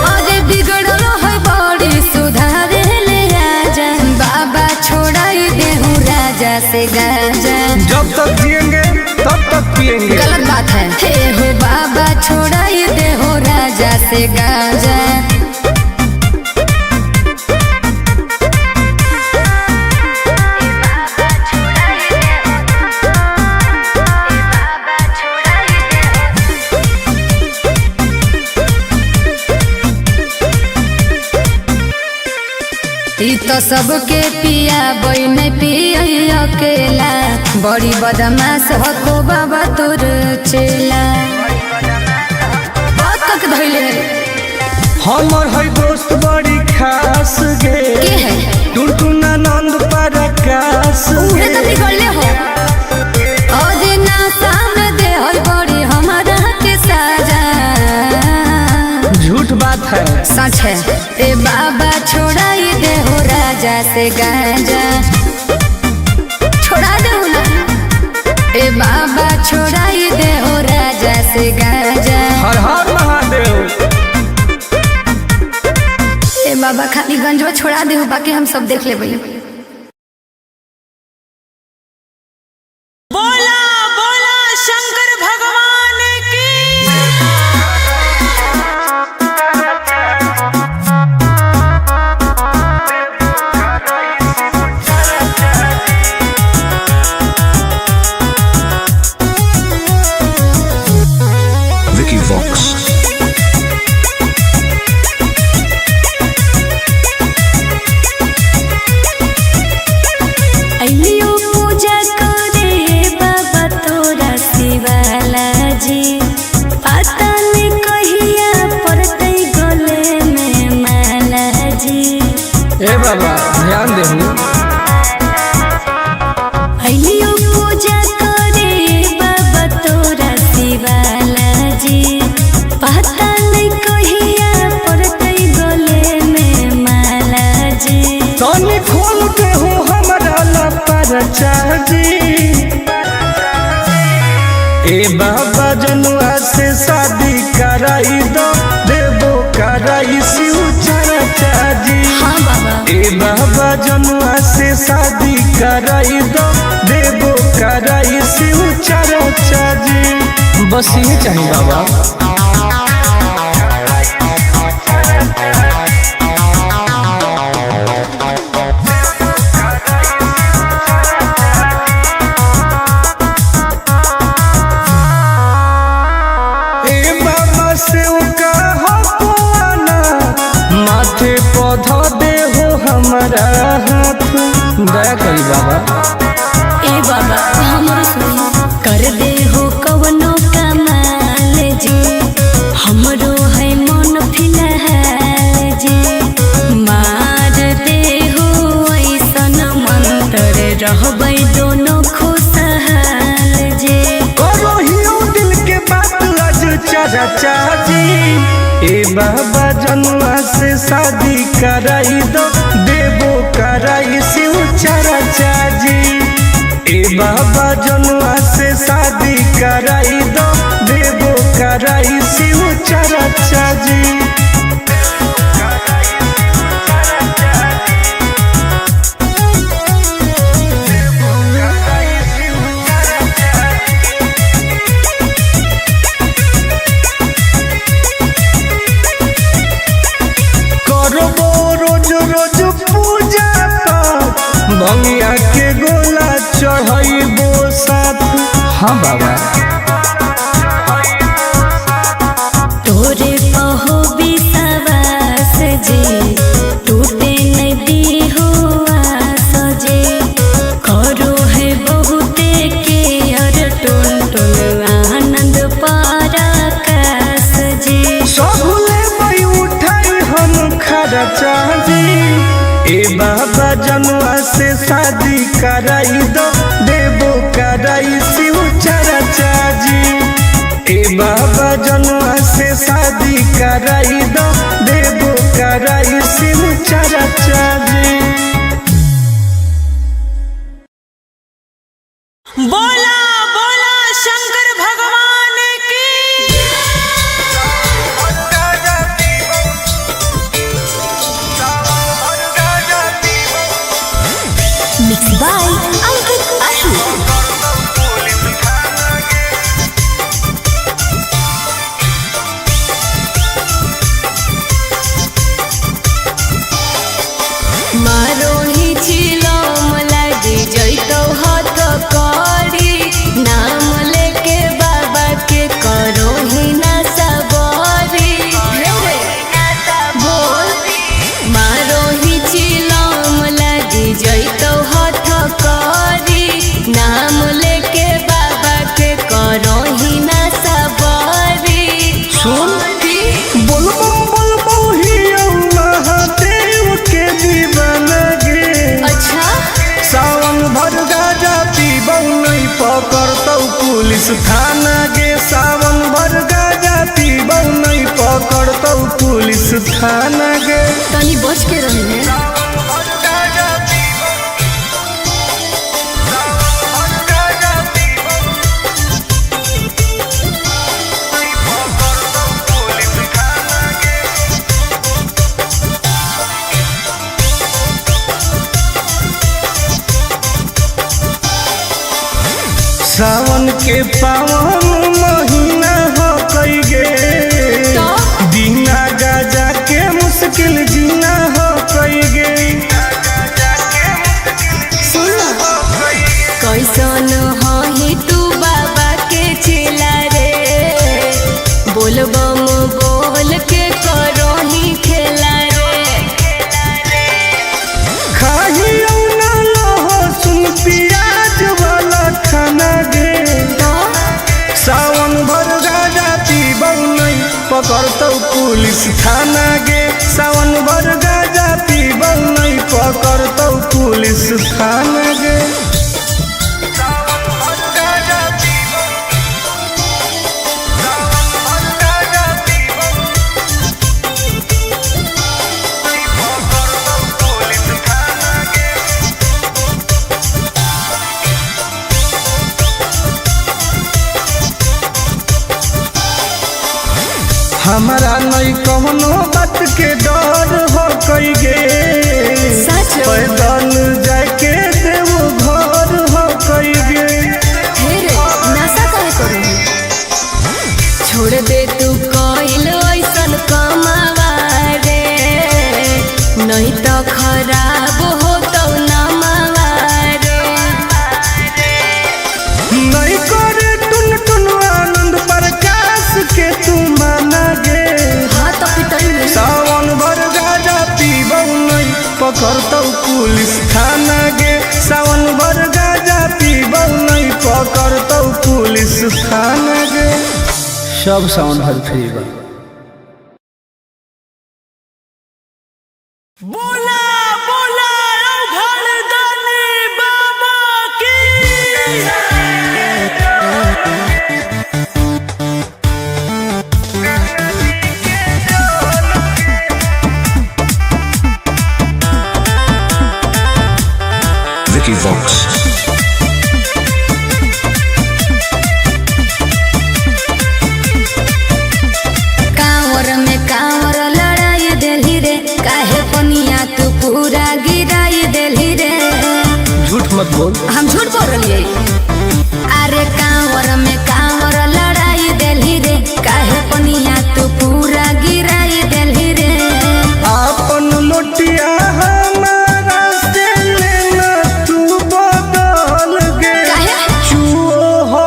S1: अरे बिगड़ल है बड़ी सुधारे ले आजा। बाबा छोड़ाई देहु राजा से गांजा।
S3: जब तक जिएंगे तब तक पिएंगे।
S1: गलत बात है। हे हो बाबा छोड़ाई दे हो राजा से गांजा। ई तो सबके पिया बन पिया अकेला, बड़ी बदमाश हो को बाबा तोर चेला। बहुत तक धैले
S3: हमर है दोस्त बड़ी खास गे।
S1: के है?
S3: टुनटुना नंद परकाश
S1: उहे तो बिगड़ले हो। और ना सामने दे है बड़ी हमारा के साजा।
S3: झूठ बात है।
S1: सच है। ए बाबा छोड़ाई दे हो राजा से गांजा। छोड़ा दे ना। ए बाबा छोड़ाई दे हो राजा से गांजा।
S3: हर हर महादेव।
S1: ए बाबा खाली गंजवा छोड़ा दे हो, बाकी हम सब देख लेबै।
S4: बोला बोला शंकर भगवान की।
S2: Vicky Vox.
S1: अइलियो पूजा करे बाबा तोरा शिवाला जी। पता नहीं कहिया पड़तै गले में माला जी।
S3: ए बाबा ध्यान देहु।
S1: अइलियो पूजा करे बाबा तोरा शिवाला जी। पता नहीं कहिया पड़तै गले में माला जी।
S3: तनी खोल के हो हमारा लपरचा जी। ए बाबा जनुआ से शादी कराई दो, देवो कराई शिव चर्चा जी।
S1: हाँ बाबा।
S3: ए बाबा जनुआ से शादी कराई दो, देवो कराई शिव चर्चा जी। बस ये चाहिए बाबा। माथे पौधा दे हो हमारा हाथ, दया करी बाबा।
S1: ए बाबा हमरो सुनी कर दे हो कवनो कमाल जी। हमरो है मन फिलहाल जी। मार दे हो ऐसन मंत्र रहबै दोनों खुशहाल जी।
S3: करो हियो दिल के बात आज चर्चा जी। ए बाबा जनुआ से शादी कराई दो, देवो कराई शिव चर्चा जी। ए बाबा जनुआ से शादी कराई दो, देवो कराई शिव चर्चा जी। रोज रोज पूजा हाँ बाबा।
S1: तोरे पहो विश्वास जे टूटे नहीं दी हुआ सजे करो है बहुते के और टुन टुन आनंद पराकाश जे
S3: सबले मई उठाई हम खर्चा जी। ए बाबा जनुआ से शादी कराई दो देवो कराई शिव चर्चा जी। ए बाबा जनुआ से शादी कराई दो देवो कराई शिव चर्चा जी।
S4: बोला बोला शंकर भगवान की।
S1: Mix by Ankit Ashu. मारो ही छिलो मलाई जैतो हाथ करी नाम लेके बाबा के करो ही ना सबरी बोल मारो ही छिलो मलाई जैतो हाथ करी नाम लेके बाबा के करो ही ना सबरी
S3: सुन बोल ही महादेव के दीवाना गे।
S1: अच्छा
S3: सावन भर गाजा पीबौ नहीं पकड़तौ पुलिस थाना गे। सावन भर गाजा पीबौ नहीं पकड़तौ पुलिस थाना गे।
S1: तनी बच के रही है।
S3: सावन के पावन महीना हो कई गे बिना गाजा के मुश्किल जीना हो कई गे।
S1: कैसन ही तू बाबा के चिला रे बोलबम बोल के करो ही खेला रे
S3: खाही ना लहसुन प्याज वाला खाना गे। सावन भर गाजा पीबौ नहीं पकड़तौ पुलिस थाना गे। सावन भर गाजा पीबौ नहीं पकड़तौ पुलिस थाना गे। हमारा नहीं कौनो बात के डर हो कई गे
S1: सच
S3: पैदल जाके देवो घर हो कई गे।
S1: रे नशा काहे करू छोड़ दे तू कइल ऐसन कमावा रे नहीं तो खराब हो तो नमावा रे
S3: नहीं करे टुन टुन आनंद प्रकाश के तू माना गे।
S1: हाँ तो पिटाई
S3: सावन भर गाजा पीबौ नहीं पकड़तौ पुलिस थाना गे। सावन भर गाजा पीबौ नहीं पकड़तौ पुलिस थाना गे। सब सावन भर फ्री बा।
S4: बोला बोला घरदानी बाबा की।
S2: Vicky Vox.
S1: कांवर में कांवर लड़ाई देली रे काहे पनिया तू पूरा गिराई देली रे।
S3: झूठ मत बोल।
S1: हम झूठ बोल रही अरे कांवर में कांवर लड़ाई देली रे काहे पनिया तू पूरा गिराई देली रे।
S3: आपन लोटिया हमारा से लेना तू बदल गे।
S1: काहे?
S3: चुओ हो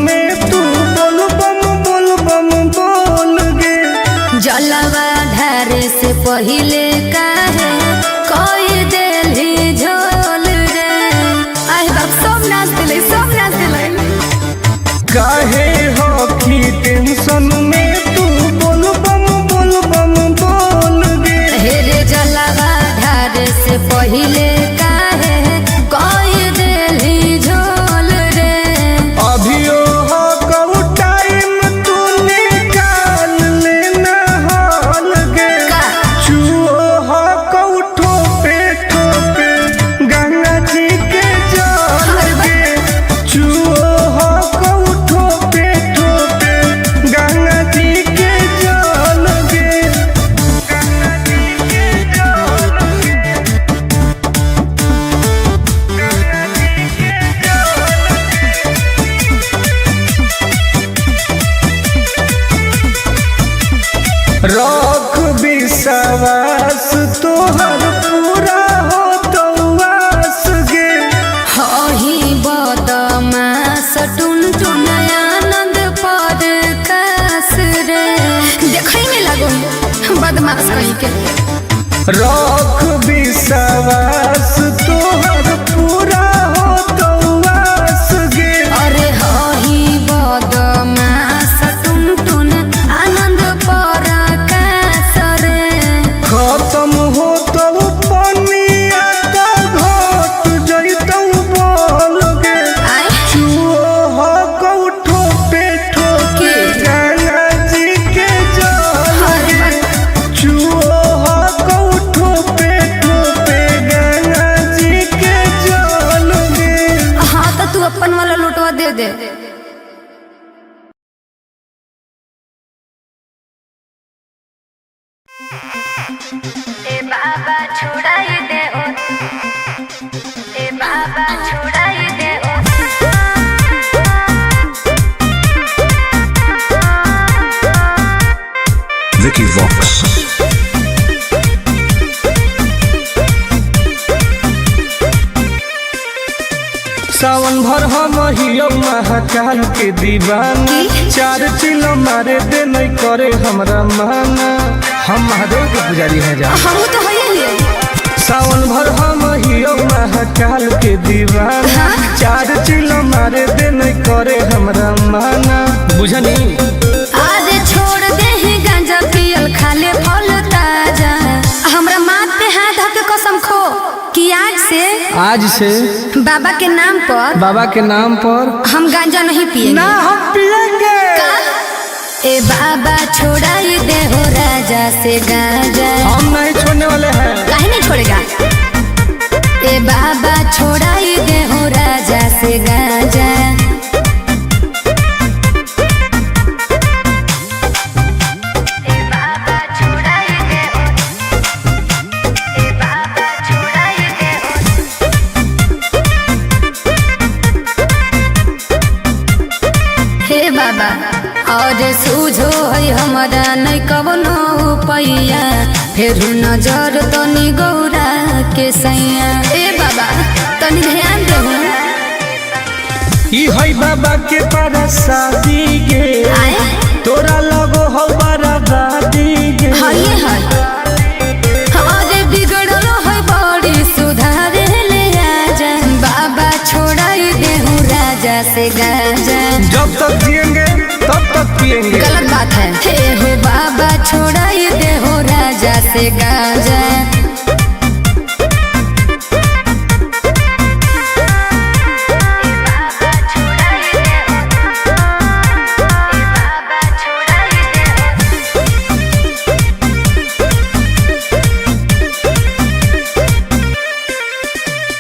S3: में तू बोल बम बोल गे।
S1: जलवा ढारे से पहिले काहे कोई देली झोल रे। आए बाप सब नाच दिले
S3: काहे हो की टेंशन में तू बोल बम बोल गे।
S1: हेरे जलवा ढारे से पहिले काहे कोई देली झोल रे।
S3: अभियो हो कऊ टाइम तू निकाल लेना हाल गे। चुओ हो कऊ ठोपे गंगा जी के जल गे। चुओ हो कऊ ठोपे गंगा जी के जल गे। रख विश्वास तोहर पूरा हो तो वास गे।
S1: हही बदमास टुन आनंद पर कास रे। देखै में लगो बदमाश कहीं के।
S3: रख विश्वास तोहर पूरा हो तो वास गे।
S1: अरे हही बदमास टुन आनंद पर कास रे।
S3: खत्म हो तो पनिया तो घट जइतौ बोल गे। चुओ हो कऊ ठोपे गंगा जी के जल गे। चुओ हो कऊ ठोपे गंगा जी के जल गे।
S1: हाँ तो तू अपन वाला लुटवा दे। ए बाबा छुड़ाई दे ओ, ए बाबा छुड़ाई दे ओ।
S2: Vicky Vox.
S3: सावन भर हम हियो महाकाल के दीवाना। चार चिलो मारे दे नहीं करे हमरा माना। हम महादेव के पुजारी हैं जा।
S1: हम तो है
S3: सावन भर हम हियो महाकाल के दीवाना। चार चिलो मारे दे नहीं करे हमरा माना। बुझनी
S1: आज छोड़ दे ही गांजा पियल खाले फल ताजा। हमरा माथ पे हाथ धर के कसम खो कि आज से बाबा के नाम पर हम गांजा नहीं पिएंगे।
S3: ना हम पिएंगे।
S1: ए बाबा छोड़ाई दे हो राजा से गांजा।
S3: हम नहीं छोड़ने वाले हैं।
S1: काहे नहीं छोड़ेगा। ए बाबा छोड़ाई दे हो राजा से गांजा। बाबा और सूझो है हमारा नहीं कवनो पैया। फिर नजर तनी गौरा के सैया। ए बाबा तनी ध्यान दे।
S3: ई है बाबा के पारा शादी गे। तोरा लगो हो बराबादी गे।
S1: हये है हमारे बिगड़ल है बड़ी सुधारे ले आजा। बाबा छोड़ाई दे हूँ राजा से गांजा।
S3: जब तक जिएंगे तब तक पिएंगे।
S1: गलत बात है। हे हो बाबा छोड़ाई दे हो राजा से गांजा।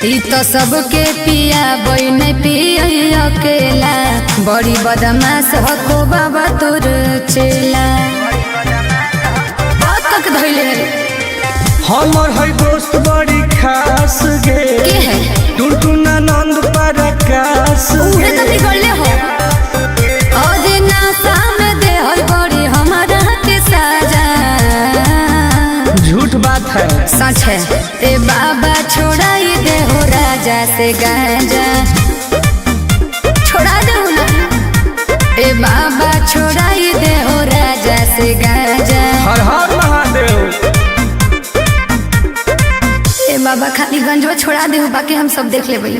S1: ई तो सबके पिया बई नहीं पिया अकेला। बड़ी बदमाश हको बाबा तोर चेला। बहुत तक धैले
S3: हमर है दोस्त बड़ी खास गे।
S1: के है
S3: टुनटुन आनंद पराकाश
S1: उहे तो बिगड़ले हो। और नासा में दे है बड़ी हमारा के साजा।
S3: झूठ बात है
S1: सच है। ए बाबा छोड़ाई दे हो राजा से गांजा। छोड़ा दे ना से गाजा।
S3: हर हर महादेव।
S1: ए बाबा खाली गंजवा छोड़ा दे, बाकी हम सब देख लेबै।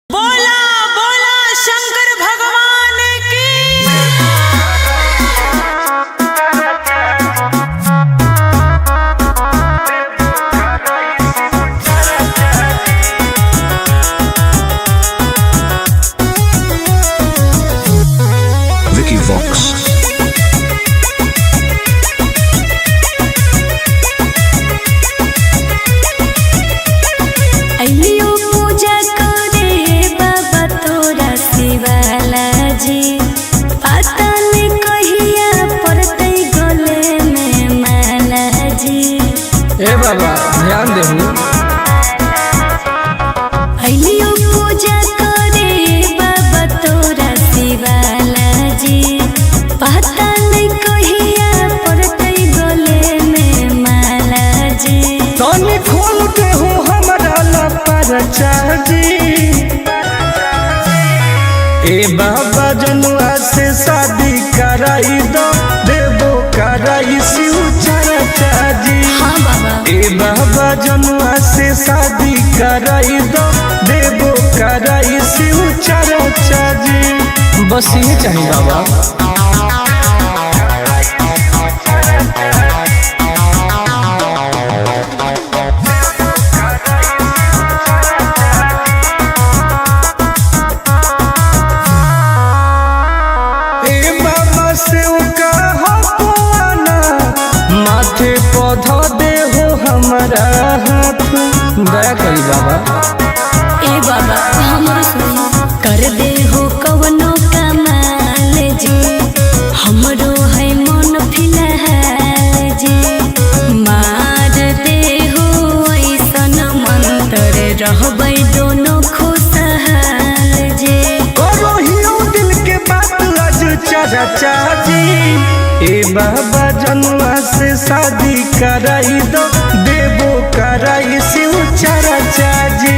S4: बोला बोला शंकर भगवान की।
S2: Vicky Vox.
S1: अइलियो पूजा करे बाबा तोरा शिवाला जी, पता नहीं कहिया पड़तै गले में माला जी।
S3: ए बाबा ध्यान देहु।
S1: अइलियो पूजा करे बाबा तोरा शिवाला जी, पता नहीं कहिया पड़तै गले में माला जी।
S3: तनी खोल के हो हमरा लपरचा जी। ए बाबा जनुआ से शादी कराई दो, देबो कराई शिव चर्चा जी।
S1: हाँ बाबा।
S3: ए बाबा जनुआ से शादी कराई दो, देबो कराई शिव चर्चा जी। बस ये चाहिए बाबा। माथे पौधा दे हो हमारा हाथ, दया करी बाबा।
S1: ए बाबा हमरो सुनी, कर दे हो कवनो कमाल जी, हमरो है मन फिलहाल जी। मार दे हो ऐसन मंत्र, रहबै दोनों खुशहाल जी।
S3: करो हियो दिल के बात आज चर्चा जी। ए बाबा जनुआ से शादी कराई दो, देबो कराई शिव चर्चा जी।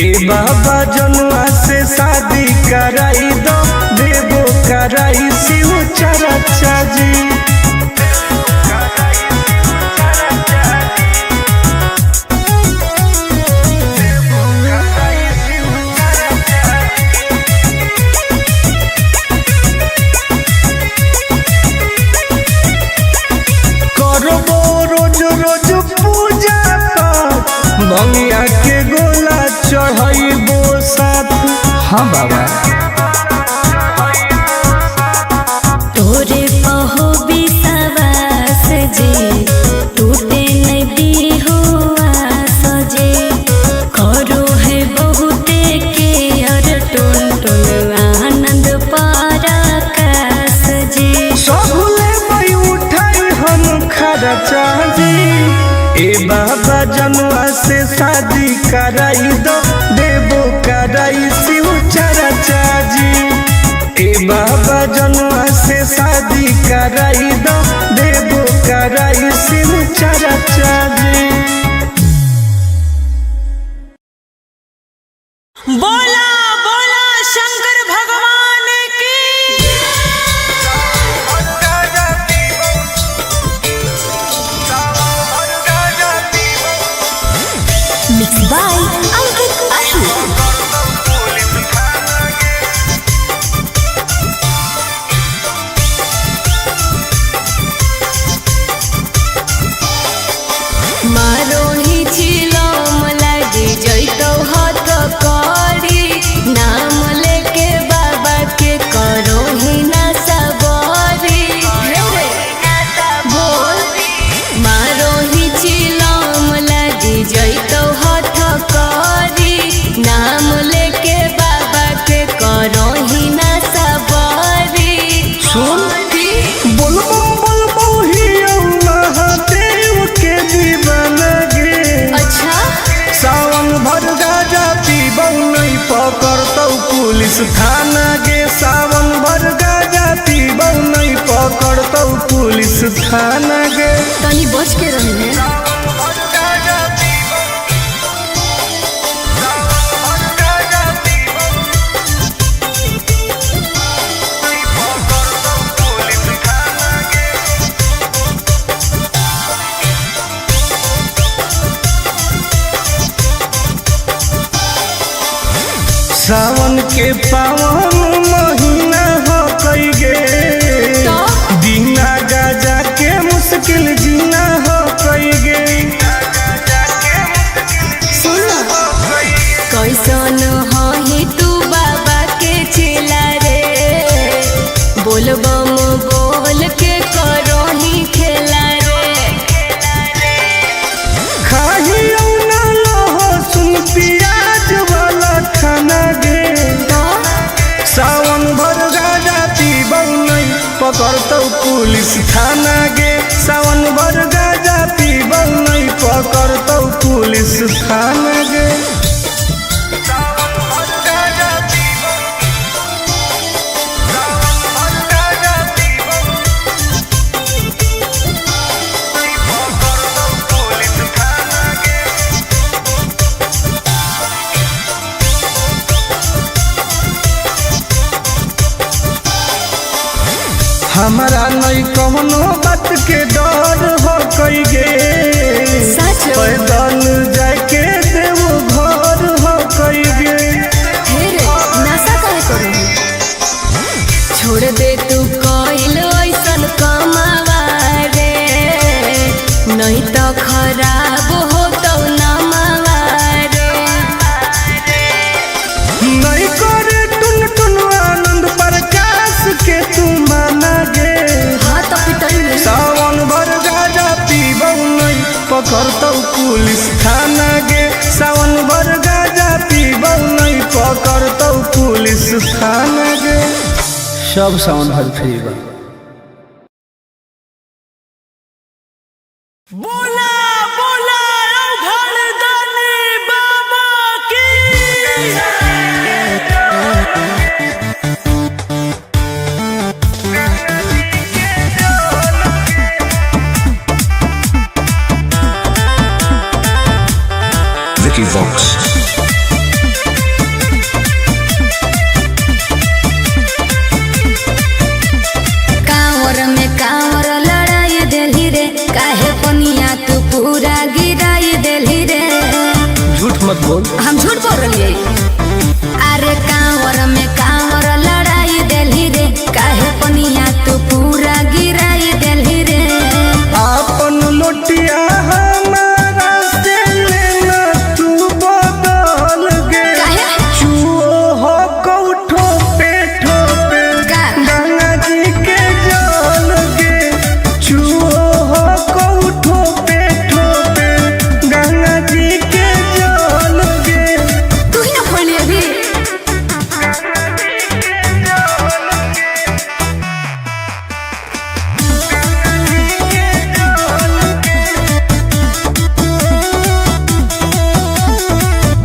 S3: ए बाबा जनुआ से शादी कराई दो, देबो कराई शिव चर्चा जी। भंगिया के गोला चढ़ाइबो साथ। हाँ बाबा।
S1: तोरे पहो विश्वास जी, टूटे नहीं दी हो आस जी। करो है बहुते के अर टुन टुन आनंद पराकाश जी।
S3: सबले मई उठाई हम खर्चा जी। ए बाबा जनुआ से शादी कराई दो, देबो कराई शिव चर्चा जी। ए बाबा जनुआ से शादी कराई दो, देबो कराई शिव चर्चा जी।
S4: बोला बोला शंकर भगवान की।
S1: मिक्स बाय अंकित अही। मारो ही चिलम लागे जैतो हाथ करी, नाम लेके बाबा के करो ही ना सबरी। बोल मारो ही चिलम लागे जैतो हाथ करी, नाम लेके बाबा के करो ही ना सबरी।
S3: सुन बोलबो हियो महादेव के दीवाना गे।
S1: अच्छा
S3: सावन भर गाजा पीबौ नहीं पकड़तौ पुलिस थाना गे। सावन भर गाजा पीबौ नहीं पकड़तौ पुलिस थाना गे।
S1: तनी बच के रही है।
S3: सावन के पावन महीना हो कई गे दीना गाजा के मुश्किल जीना हो कई गे
S1: कैसन हो तू बाबा के चेला रे बोलबम बोल के करो ही खेला रे
S3: खाही ना लहसुन प्याज वाला खाना गे सावन भर गाजा पीबौ नहीं पकड़तौ पुलिस थाना गे सावन भर गाजा पीबौ नहीं पकड़तौ पुलिस थाना गे हमारा नहीं कौनो बात के डर हो कई गे पैदल जाके देवो घर हो कई गे
S1: नशा काहे करू छोड़ दे तू कइल ऐसन कमावा रे नहीं तो खराब हो तो नमावा रे
S3: नहीं करे टुन टुन आनंद प्रकाश के तू माना गे
S1: हाँ तो पिटल
S3: सावन भर गाजा पीबौ नहीं पकड़तौ पुलिस थाना गे सावन भर गाजा पीबौ नहीं पकड़तौ पुलिस थाना गे सब सावन भर फ्री बा।
S4: बोला बोला घरदानी बाबा की
S2: Vicky Vox.
S1: कांवर में कांवर लड़ाई देली रे काहे पनिया तू पूरा गिराई देली रे
S3: झूठ मत बोल
S1: हम झूठ बोल रही अरे कांवर में कांवर लड़ाई देली रे काहे पनिया तू पूरा गिराई देली रे
S3: आपन लोटिया हमारा से लेना तू बदल गे
S1: काहे?
S3: चुओ हो कौठो पे ठोपे
S1: का?
S3: गंगा जी के जल गे चुओ हो कौठो पे ठोपे गंगा जी के जल गे
S1: तू ही ना खोली अभी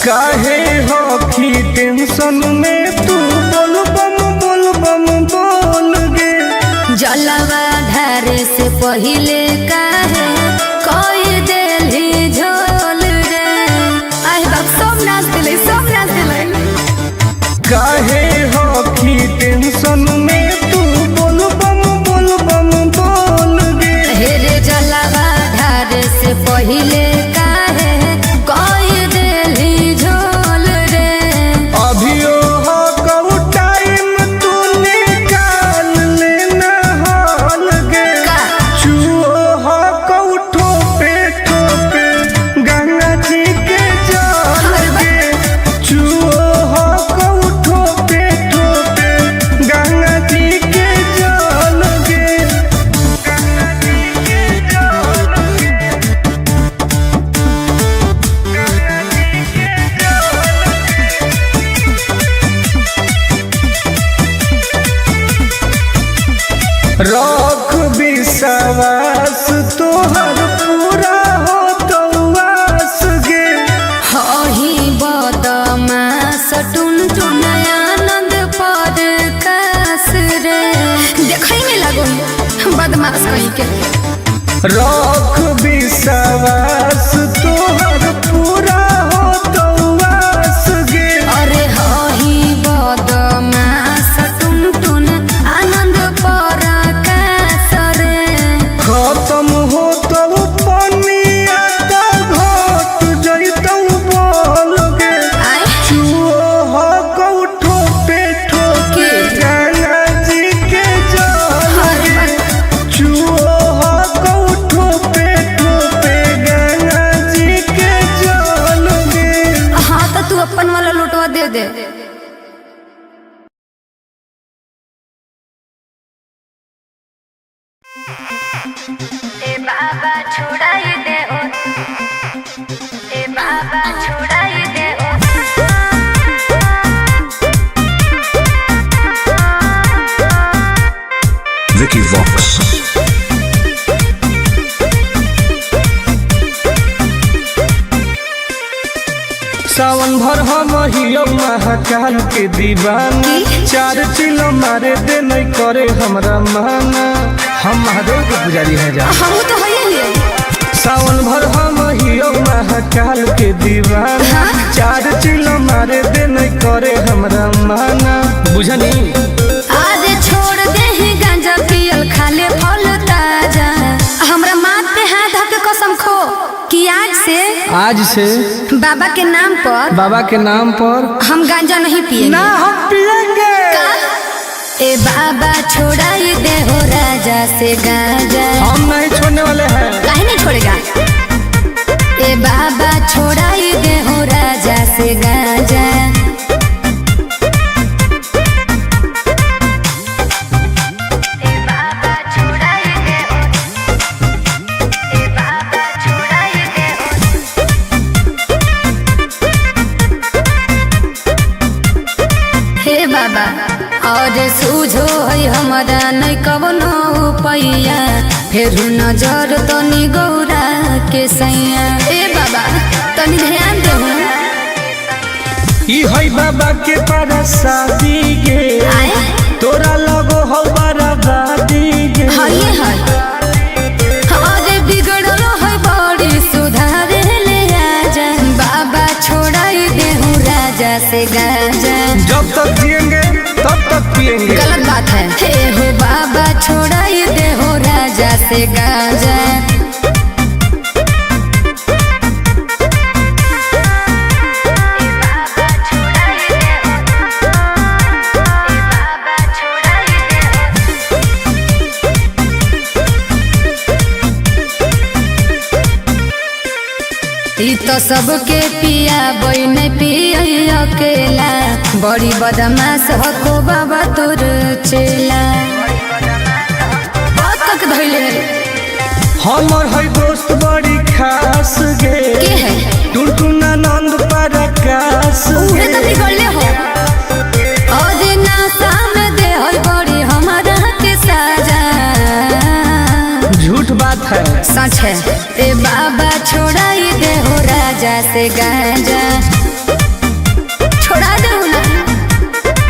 S3: काहे हो की टेंशन में तू बोल बम बोल गे
S1: जलवा धारे से पहिले काहे कोई देली झोल रे आई बाप सब नाच दिले
S3: काहे हो की टेंशन में तू बोल बम बोल गे
S1: हेरे जलवा धारे से पहिले काहे कोई देली झोल रे
S3: अभियो हो कऊ टाइम तू निकाल लेना हाल गे
S1: का?
S3: चुओ हो कऊ ठोपे ठोपे गंगा जी के जल गे चुओ हो कऊ ठोपे ठोपे गंगा जी के जल गे रख विश्वास तोहर पूरा हो तो वास गे
S1: हही बदमास टुन टुन आनंद पर कास रे देखै में लागो बदमाश कहीं के
S3: रख विश्वास तोहर पूरा हो तो वास गे
S1: अरे हही बदमाश टुन टुन आनंद पर कास रे
S3: खत्म हो तो पनिया तो घट जैतौ बोल गे
S1: आय
S3: चुओ हो कऊ हियो महाकाल के दीवाना, 4 चिलो मारे दे नहीं करे हमरा माना। हम महादेव के पुजारी हैं जा,
S1: हम तो है
S3: सावन भर हम हियो महाकाल के दीवाना, 4 चिलो मारे दे नहीं करे हमरा माना। बुझनी
S1: आज छोड़ दे ही गांजा पियल खाले फल ताजा, हमरा माथ पे हाथ धक के कसम खो कि आज से बाबा के नाम पर हम गांजा नहीं पिएंगे।
S3: ना हम पिएंगे।
S1: ए बाबा छोड़ाई दे हो राजा से गांजा,
S3: हम नहीं छोड़ने वाले हैं।
S1: काहे नहीं छोड़ेगा? ए बाबा छोड़ाई दे हो राजा से गांजा। हे बाबा और सूझो है हमारा नहीं कवनो पैया, फिर नजर तनी गौरा के सैया। ए बाबा तनी ध्यान दे
S3: ई है बाबा के परसादी गे, तोरा लगो हो बराबादी गे।
S1: ये है अरे बिगड़ल है बड़ी सुधारे ले आजा, बाबा छोड़ाई दे हूँ राजा से गांजा।
S3: जब तक जिएंगे तब तक पिएंगे।
S1: गलत बात है। हे हो बाबा छोड़ाई दे हो राजा से गांजा। ई तो सबके पिया बई नहीं पिया अकेला, बड़ी बदमाश हको बाबा तोर चेला। बहुत तक धैले
S3: हमर है दोस्त बड़ी खास गे,
S1: के है
S3: टुनटुना नंद प्रकाश
S1: उहे तो बिगड़ले हो। और नासा में दे है बड़ी हमारा के साजा।
S3: झूठ बात है,
S1: सच है। ए बाबा छोड़ाई दे हो राजा से गांजा, छोड़ा दे ना।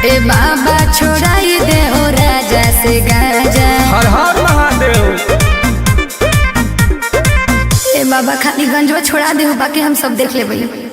S1: ए बाबा छोड़ाई दे हो राजा से गांजा।
S3: हर हर महादेव।
S1: ए बाबा खाली गंजवा छोड़ा दे हो, बाकी हम सब देख ले भाई।